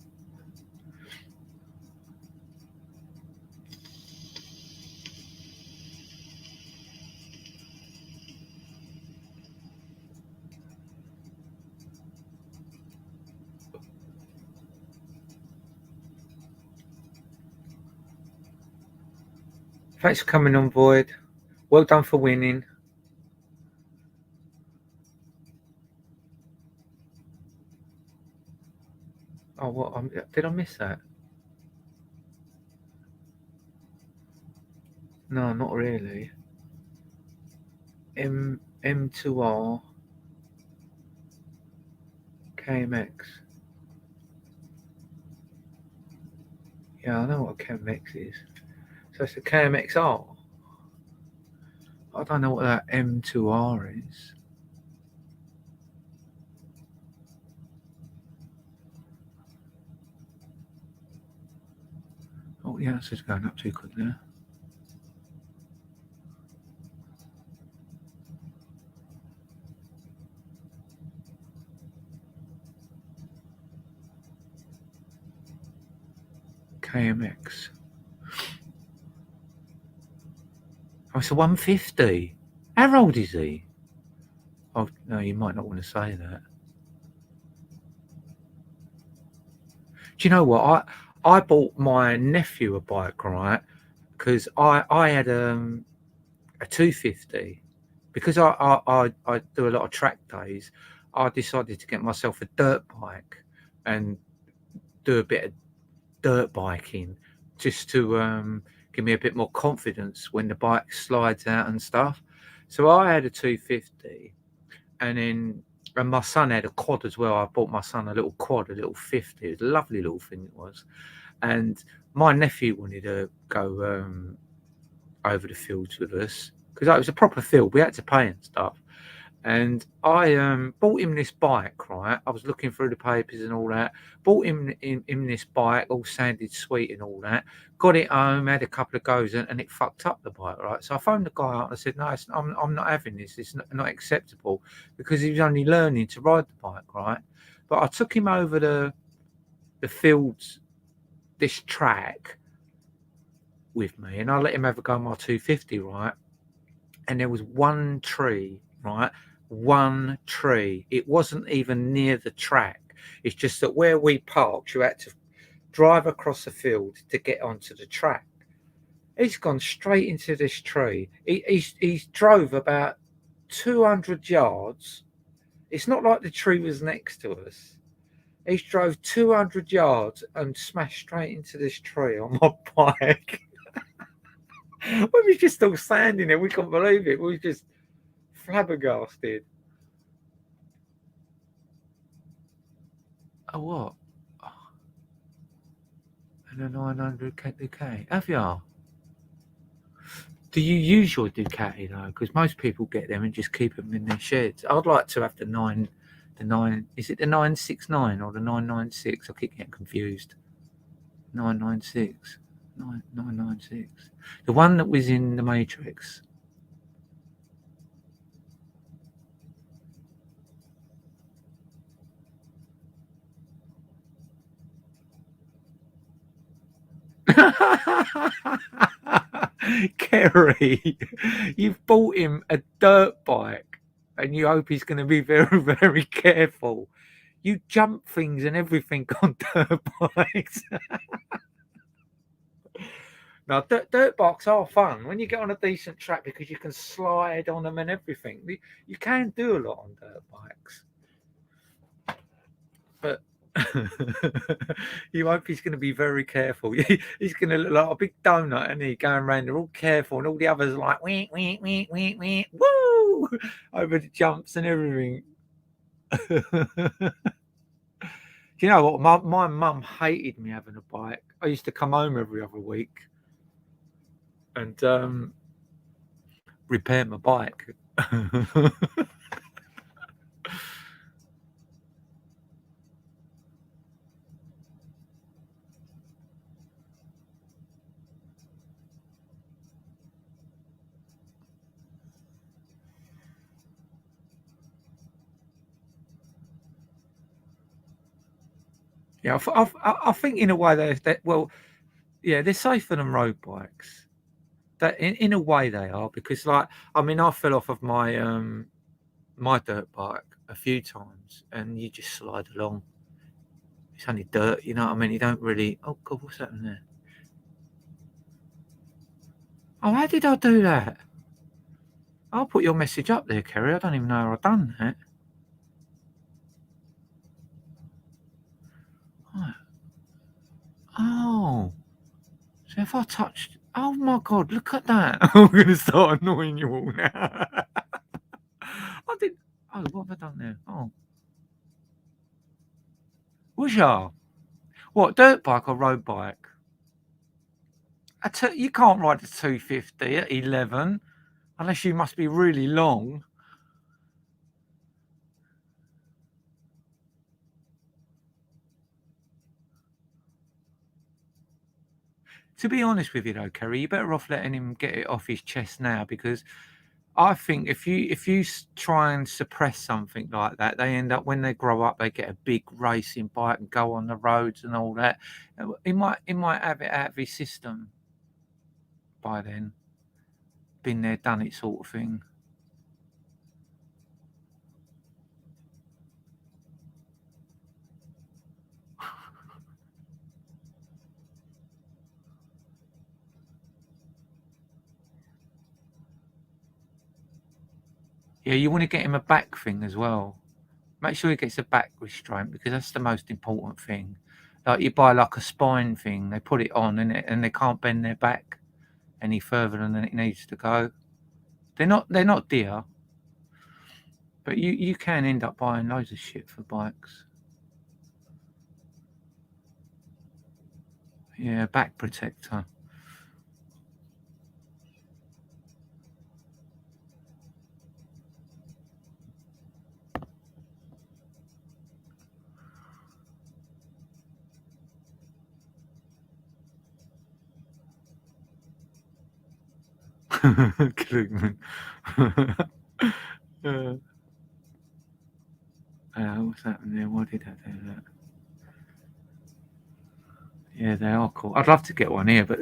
Thanks for coming on, Void. Well done for winning. Oh, what? Did I miss that? No, not really. M2R KMX. Yeah, I know what a KMX is. So it's a KMXR. I don't know what that M2R is. Oh, yeah, this is going up too quick now. KMX. Oh, it's a 150. How old is he? Oh, no, you might not want to say that. Do you know what? I bought my nephew a bike, right? Because I had a 250. Because I do a lot of track days, I decided to get myself a dirt bike and do a bit of dirt biking just to give me a bit more confidence when the bike slides out and stuff. So I had a 250, and my son had a quad as well. I bought my son a little quad, a little 50. It was a lovely little thing it was. And my nephew wanted to go over the fields with us because it was a proper field. We had to pay and stuff. And I bought him this bike, right? I was looking through the papers and all that. Bought him this bike, all sounded sweet and all that. Got it home, had a couple of goes, and it fucked up the bike, right? So I phoned the guy up and I said, no, I'm not having this. It's not acceptable, because he was only learning to ride the bike, right? But I took him over the fields, this track with me, and I let him have a go on my 250, right? And there was one tree, right? One tree. It wasn't even near the track. It's just that where we parked, you had to drive across the field to get onto the track. He's gone straight into this tree. He's drove about 200 yards. It's not like the tree was next to us. He's drove 200 yards and smashed straight into this tree on my bike. We was just all standing there. We couldn't believe it. We was just flabbergasted. Oh, what? Oh, and a 900 Ducati. Have you? Do you use your Ducati though? Because most people get them and just keep them in their sheds. I'd like to have the nine. Is it the 969 or the 996? I keep getting confused. 996, 996. The one that was in the Matrix. Kerry, you've bought him a dirt bike and you hope he's going to be very, very careful. You jump things and everything on dirt bikes. Now, dirt bikes are fun when you get on a decent track because you can slide on them and everything. You can do a lot on dirt bikes, but you hope he's going to be very careful. He's going to look like a big donut, and he going around. They're all careful, and all the others are like wee wee wee wee wee woo over the jumps and everything. Do you know what? My mum hated me having a bike. I used to come home every other week and repair my bike. Yeah, I think in a way that well, yeah, they're safer than road bikes. That in a way they are, because like I mean I fell off of my dirt bike a few times and you just slide along. It's only dirt, you know what I mean? You don't really. Oh God, what's happening there? Oh, how did I do that? I'll put your message up there, Kerry. I don't even know how I've done that. Right. Oh, so if I touched, oh my God, look at that! I'm going to start annoying you all now. I did. Oh, what have I done there? Oh, was ya? What, dirt bike or road bike? You can't ride a 250 at 11 unless you must be really long. To be honest with you, though, Kerry, you're better off letting him get it off his chest now, because I think if you try and suppress something like that, they end up, when they grow up, they get a big racing bike and go on the roads and all that. He might have it out of his system by then. Been there, done it, sort of thing. Yeah, you want to get him a back thing as well. Make sure he gets a back restraint because that's the most important thing. Like you buy like a spine thing, they put it on and they can't bend their back any further than it needs to go. They're not dear, but you can end up buying loads of shit for bikes. Yeah, back protector. Krugman. uh, what's happening there? Why did I do that? Yeah, they are cool. I'd love to get one here, but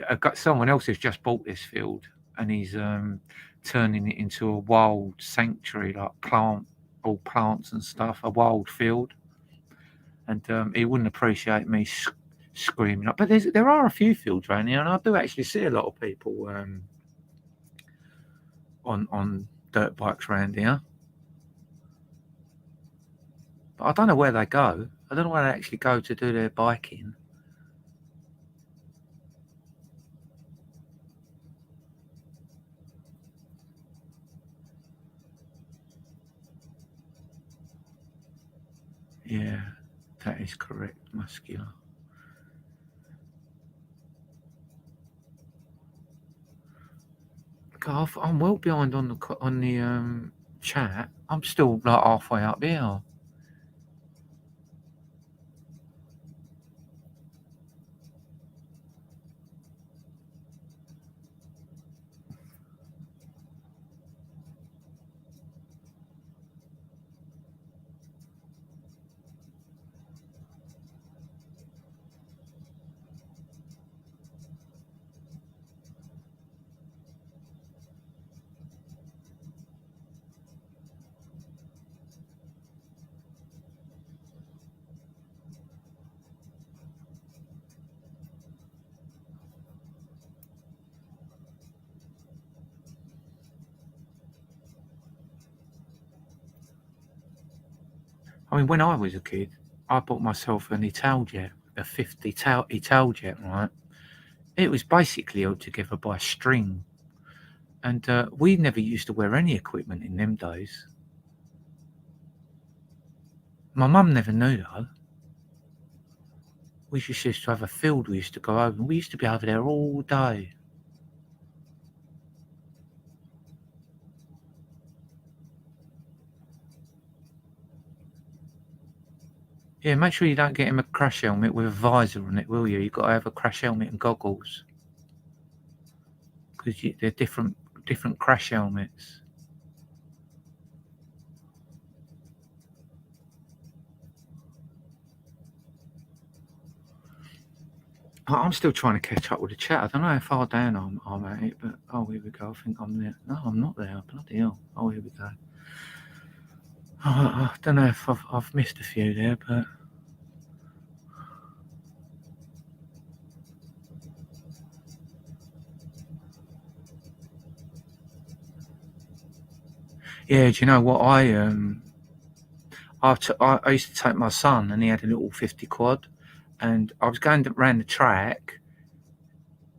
I've got someone else who's just bought this field, and he's turning it into a wild sanctuary, like all plants and stuff, a wild field, and he wouldn't appreciate me screaming up. But there are a few fields around here, and I do actually see a lot of people on dirt bikes around here. But I don't know where they go. I don't know where they actually go to do their biking. Yeah, that is correct. Muscular. God, I'm well behind on the chat. I'm still like halfway up here. I mean, when I was a kid, I bought myself an Italjet, a 50 Italjet, right? It was basically held together by a string, and we never used to wear any equipment in them days. My mum never knew though. We just used to have a field we used to go over, and we used to be over there all day. Yeah, make sure you don't get him a crash helmet with a visor on it, will you? You've got to have a crash helmet and goggles because they're different crash helmets. I'm still trying to catch up with the chat. I don't know how far down I'm at it, but oh, here we go. I think I'm there. No, I'm not there. Bloody hell. Oh, here we go. I don't know if I've missed a few there, but yeah. Do you know what I used to take my son, and he had a little 50 quad, and I was going around the track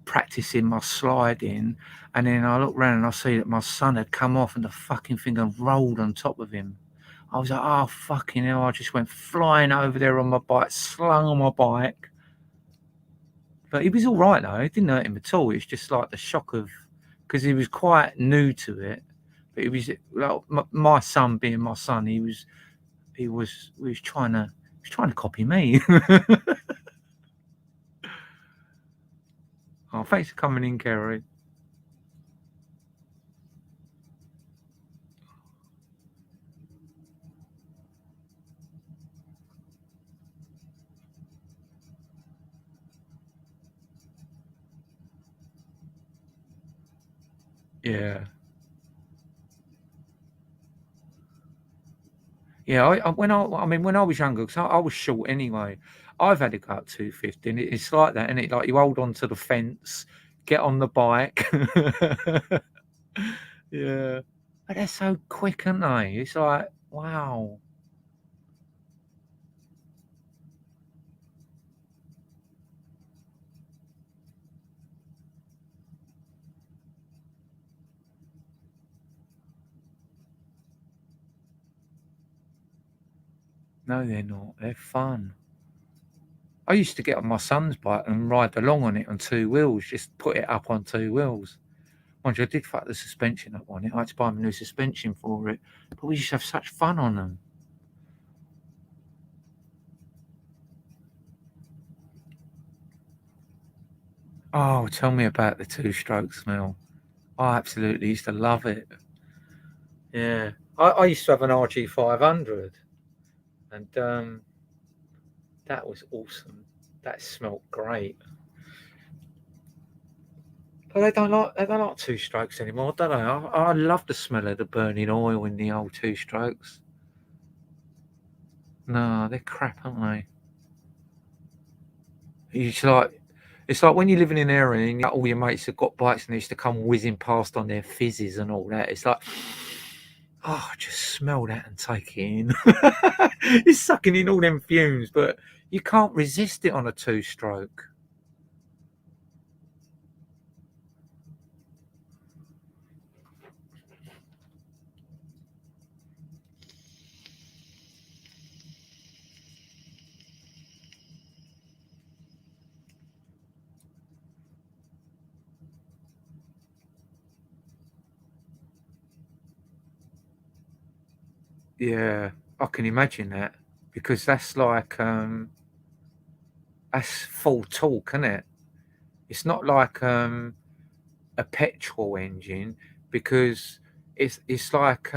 practicing my sliding, and then I looked around and I see that my son had come off and the fucking thing had rolled on top of him. I was like, oh fucking hell! I just went flying over there on my bike, slung on my bike. But he was all right though. It didn't hurt him at all. It's just like the shock of because he was quite new to it. But it was like my son being my son. He was trying to copy me. Oh, thanks for coming in, Kerry. Yeah. Yeah, when I was younger, because I was short anyway, I've had to go up 250, and it's like that, and it like you hold on to the fence, get on the bike. Yeah, But they're so quick, aren't they? It's like, wow. No, they're not. They're fun. I used to get on my son's bike and ride along on it on two wheels, just put it up on two wheels. Mind you, I did fuck the suspension up on it. I had to buy him a new suspension for it. But we used to have such fun on them. Oh, tell me about the two-stroke smell. I absolutely used to love it. Yeah. I used to have an RG500, and that was awesome. That smelled great. But they don't like two strokes anymore, do they? I love the smell of the burning oil in the old two strokes. No, they're crap, aren't they? It's like when you're living in an area and all your mates have got bikes and they used to come whizzing past on their fizzes and all that. It's like, oh, just smell that and take it in. You're sucking in all them fumes, but you can't resist it on a two-stroke. Yeah, I can imagine that because that's full torque, isn't it? It's not like a petrol engine because it's like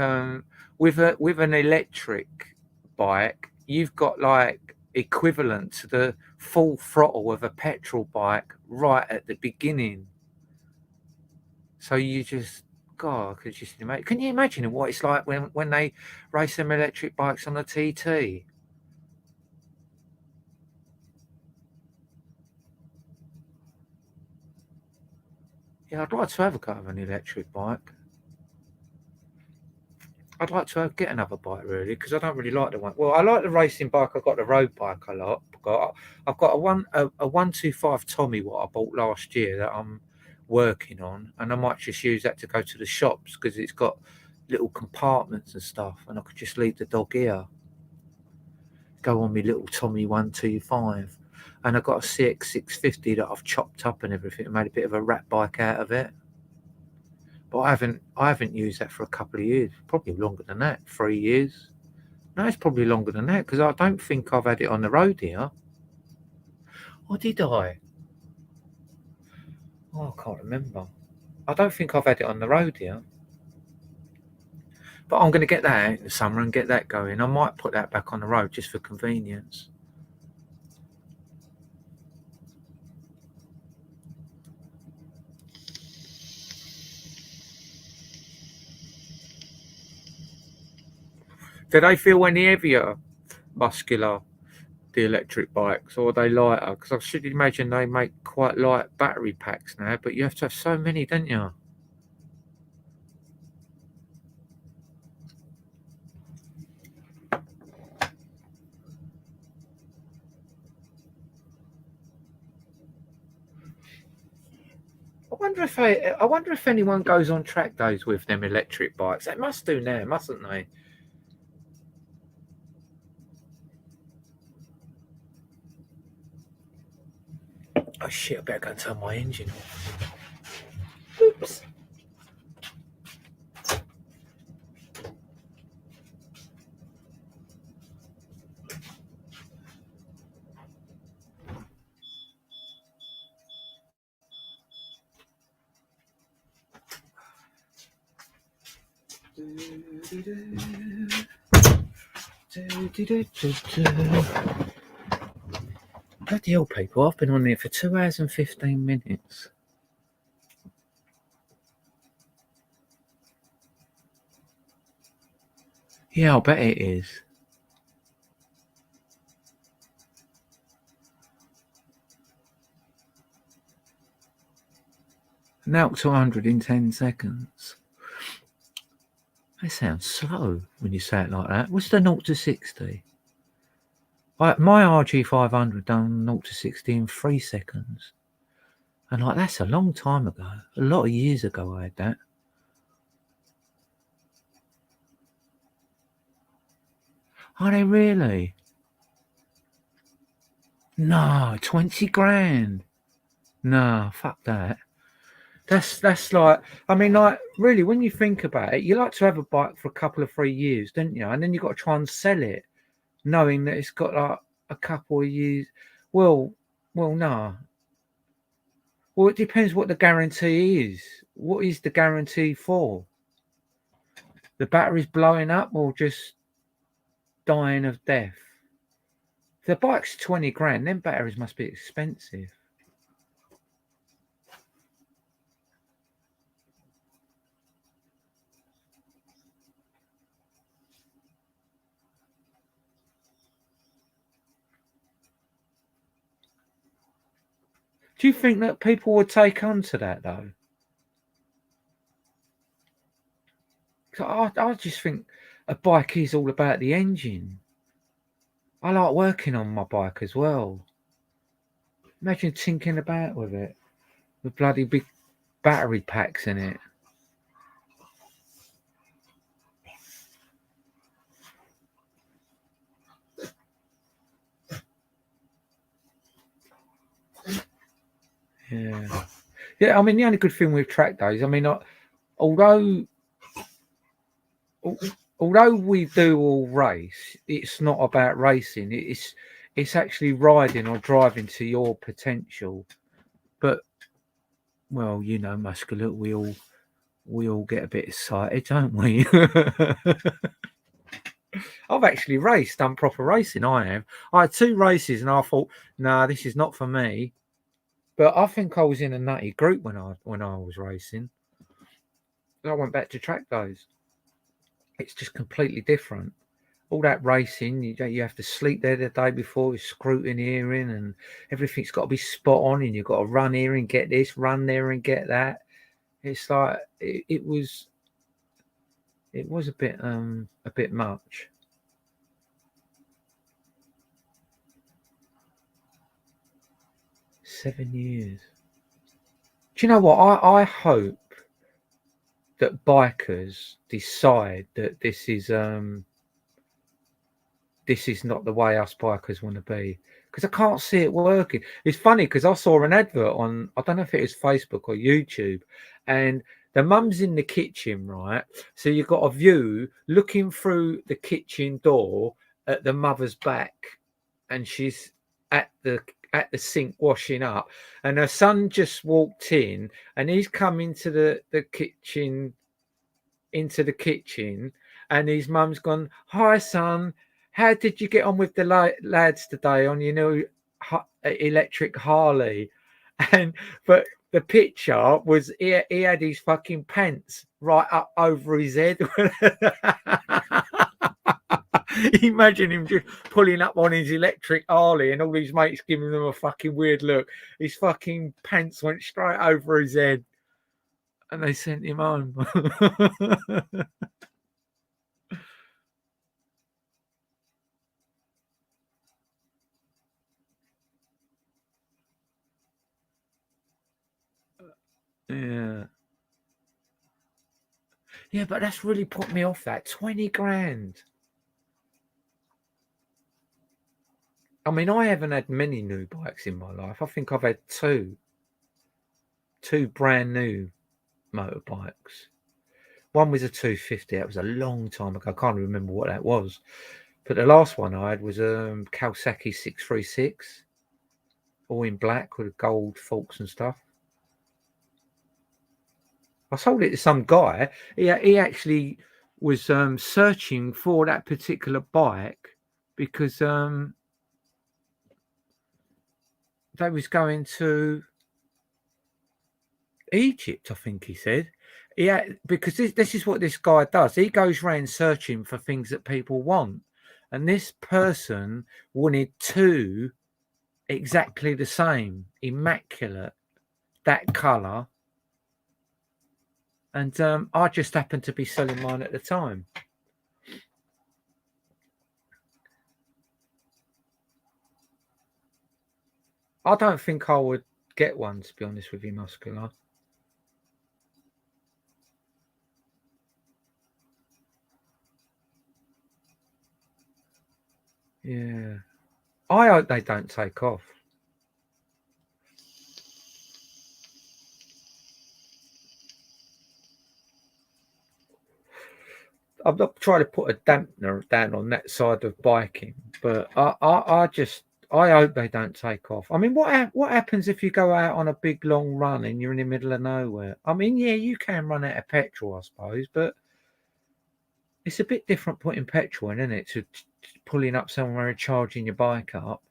with an electric bike, you've got like equivalent to the full throttle of a petrol bike right at the beginning. So you just, God, could just imagine. Can you imagine what it's like when they race them electric bikes on a TT? Yeah, I'd like to have a go of an electric bike. I'd like to get another bike really because I don't really like the one. Well, I like the racing bike. I've got the road bike a lot. I've got a 125 Tommy what I bought last year that I'm working on, and I might just use that to go to the shops because it's got little compartments and stuff, and I could just leave the dog here. Go on my little Tommy 125, and I've got a CX 650 that I've chopped up and everything, and made a bit of a rat bike out of it. But I haven't used that for a couple of years, probably longer than that, 3 years. No, it's probably longer than that because I don't think I've had it on the road here. Or did I? Oh, I can't remember. I don't think I've had it on the road here. But I'm going to get that out in the summer and get that going. I might put that back on the road just for convenience. Do they feel any heavier, muscular, the electric bikes, or are they lighter? Because I should imagine they make quite light battery packs now, but you have to have so many, don't you? I wonder if anyone goes on track days with them electric bikes. They must do now, mustn't they? Oh shit! I better go and turn my engine off. Oops. Bloody hell, people! I've been on here for 2 hours and 15 minutes. Yeah, I'll bet it is. Now to 100 in 10 seconds. That sounds slow when you say it like that. What's the 0 to 60? My RG500 done 0 to 60 in 3 seconds. And like, that's a long time ago. A lot of years ago I had that. Are they really? No, 20 grand. No, fuck that. That's like, I mean, like, really, when you think about it, you like to have a bike for a couple of 3 years, don't you? And then you've got to try and sell it, knowing that it's got like a couple of years. Well, no. Well, it depends what the guarantee is. What is the guarantee for? The battery's blowing up or just dying of death? If the bike's 20 grand, then batteries must be expensive. Do you think that people would take on to that, though? I just think a bike is all about the engine. I like working on my bike as well. Imagine tinkering about with it, with bloody big battery packs in it. Yeah. I mean, the only good thing with track days, I mean, although we do all race, it's not about racing. It's actually riding or driving to your potential. But well, you know, Muscular, we all get a bit excited, don't we? I've actually raced, done proper racing. I have. I had 2 races, and I thought, nah, this is not for me. But I think I was in a nutty group when I was racing. I went back to track days. It's just completely different. All that racing, you have to sleep there the day before with scrutineering, and everything's got to be spot on, and you've got to run here and get this, run there and get that. It's like it was a bit much. Seven years. Do you know what? I hope that bikers decide that this is not the way us bikers want to be, because I can't see it working. It's funny because I saw an advert on, I don't know if it was Facebook or YouTube, and the mum's in the kitchen, right? So you've got a view looking through the kitchen door at the mother's back, and she's at the sink washing up, and her son just walked in, and he's come into the kitchen, and his mum's gone, "Hi son, how did you get on with the lads today on your new electric Harley?" And but the picture was he had his fucking pants right up over his head. Imagine him just pulling up on his electric Harley and all his mates giving him a fucking weird look. His fucking pants went straight over his head, and they sent him home. Yeah. Yeah, but that's really put me off that. 20 grand. I mean, I haven't had many new bikes in my life. I think I've had two brand new motorbikes. One was a 250. That was a long time ago. I can't remember what that was. But the last one I had was a Kawasaki 636, all in black with gold forks and stuff. I sold it to some guy. He actually was searching for that particular bike because they was going to Egypt, I think he said. Yeah, because this is what this guy does. He goes around searching for things that people want. And this person wanted 2 exactly the same, immaculate, that colour. And I just happened to be selling mine at the time. I don't think I would get one, to be honest with you, Muscular. Yeah. I hope they don't take off. I'm not trying to put a dampener down on that side of biking, but I hope they don't take off. I mean, what happens if you go out on a big long run and you're in the middle of nowhere? I mean, yeah, you can run out of petrol, I suppose, but it's a bit different putting petrol in, isn't it, to pulling up somewhere and charging your bike up.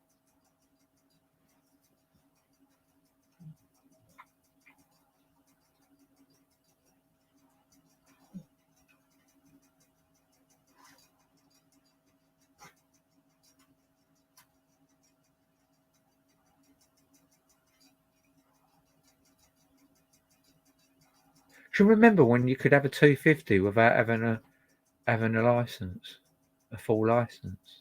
Do you remember when you could have a 250 without having a license, a full license?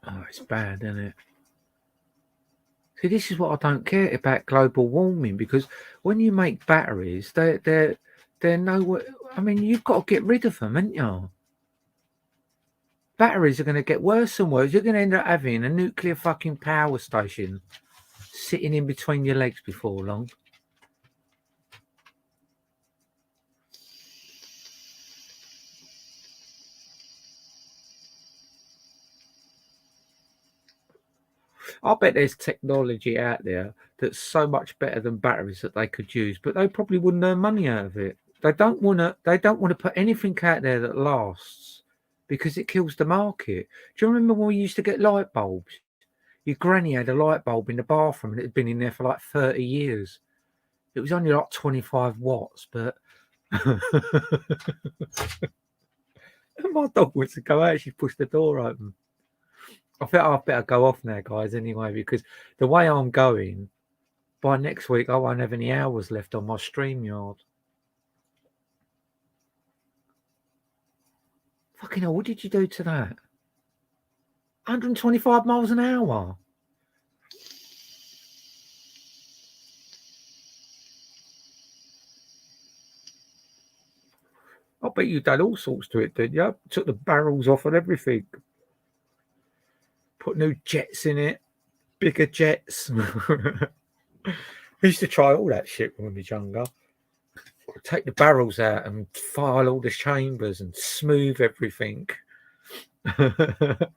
Oh, it's bad, isn't it? See, this is what I don't care about global warming, because when you make batteries, they're no. I mean, you've got to get rid of them, haven't you? Batteries are going to get worse and worse. You're going to end up having a nuclear fucking power station sitting in between your legs before long. I bet there's technology out there that's so much better than batteries that they could use, but they probably wouldn't earn money out of it. They don't want to. They don't want to put anything out there that lasts, because it kills the market. Do you remember when we used to get light bulbs? Your granny had a light bulb in the bathroom and it had been in there for like 30 years. It was only like 25 watts, but my dog wants to go out. She pushed the door open. I think I better go off now, guys, anyway, because the way I'm going, by next week, I won't have any hours left on my StreamYard. Fucking hell, what did you do to that? 125 miles an hour. I bet you did all sorts to it, didn't you? Took the barrels off and everything. Put new jets in it, bigger jets. I used to try all that shit when we was younger. Take the barrels out and file all the chambers and smooth everything. It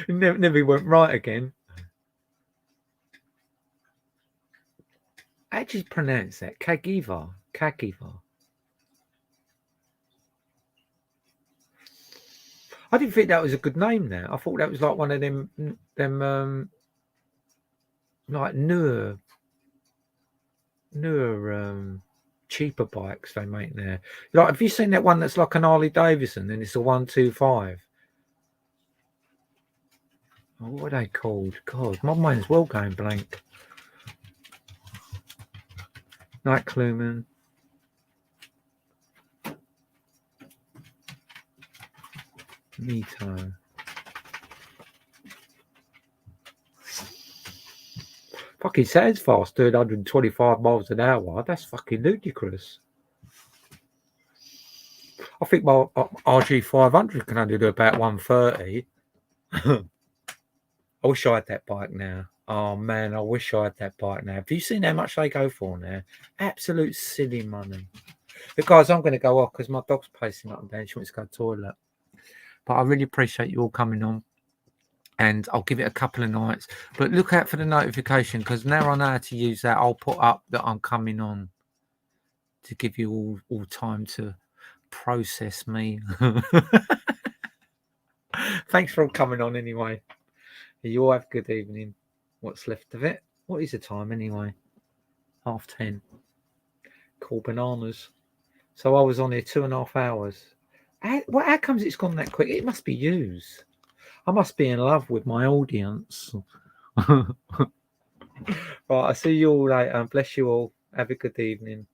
never went right again. How do you pronounce that? Kagiva. Kagiva. I didn't think that was a good name now. I thought that was like one of them like newer cheaper bikes they make there. Like, have you seen that one that's like an Harley Davidson and it's a 125? Oh, what are they called? God, my mind's well going blank. Night Cluman. Nito. Fucking sounds fast, doing 125 miles an hour. That's fucking ludicrous. I think my RG500 can only do about 130. I wish I had that bike now. Oh man, I wish I had that bike now. Have you seen how much they go for now? Absolute silly money. But guys, I'm going to go off because my dog's pacing up and down. She wants to go to the toilet. But I really appreciate you all coming on. And I'll give it a couple of nights. But look out for the notification, because now I know how to use that. I'll put up that I'm coming on to give you all time to process me. Thanks for all coming on anyway. You all have a good evening. What's left of it? What is the time anyway? 10:30. Cool bananas. So I was on here 2.5 hours. How comes it's gone that quick? It must be used. I must be in love with my audience. Right, I'll see you all later. Bless you all. Have a good evening.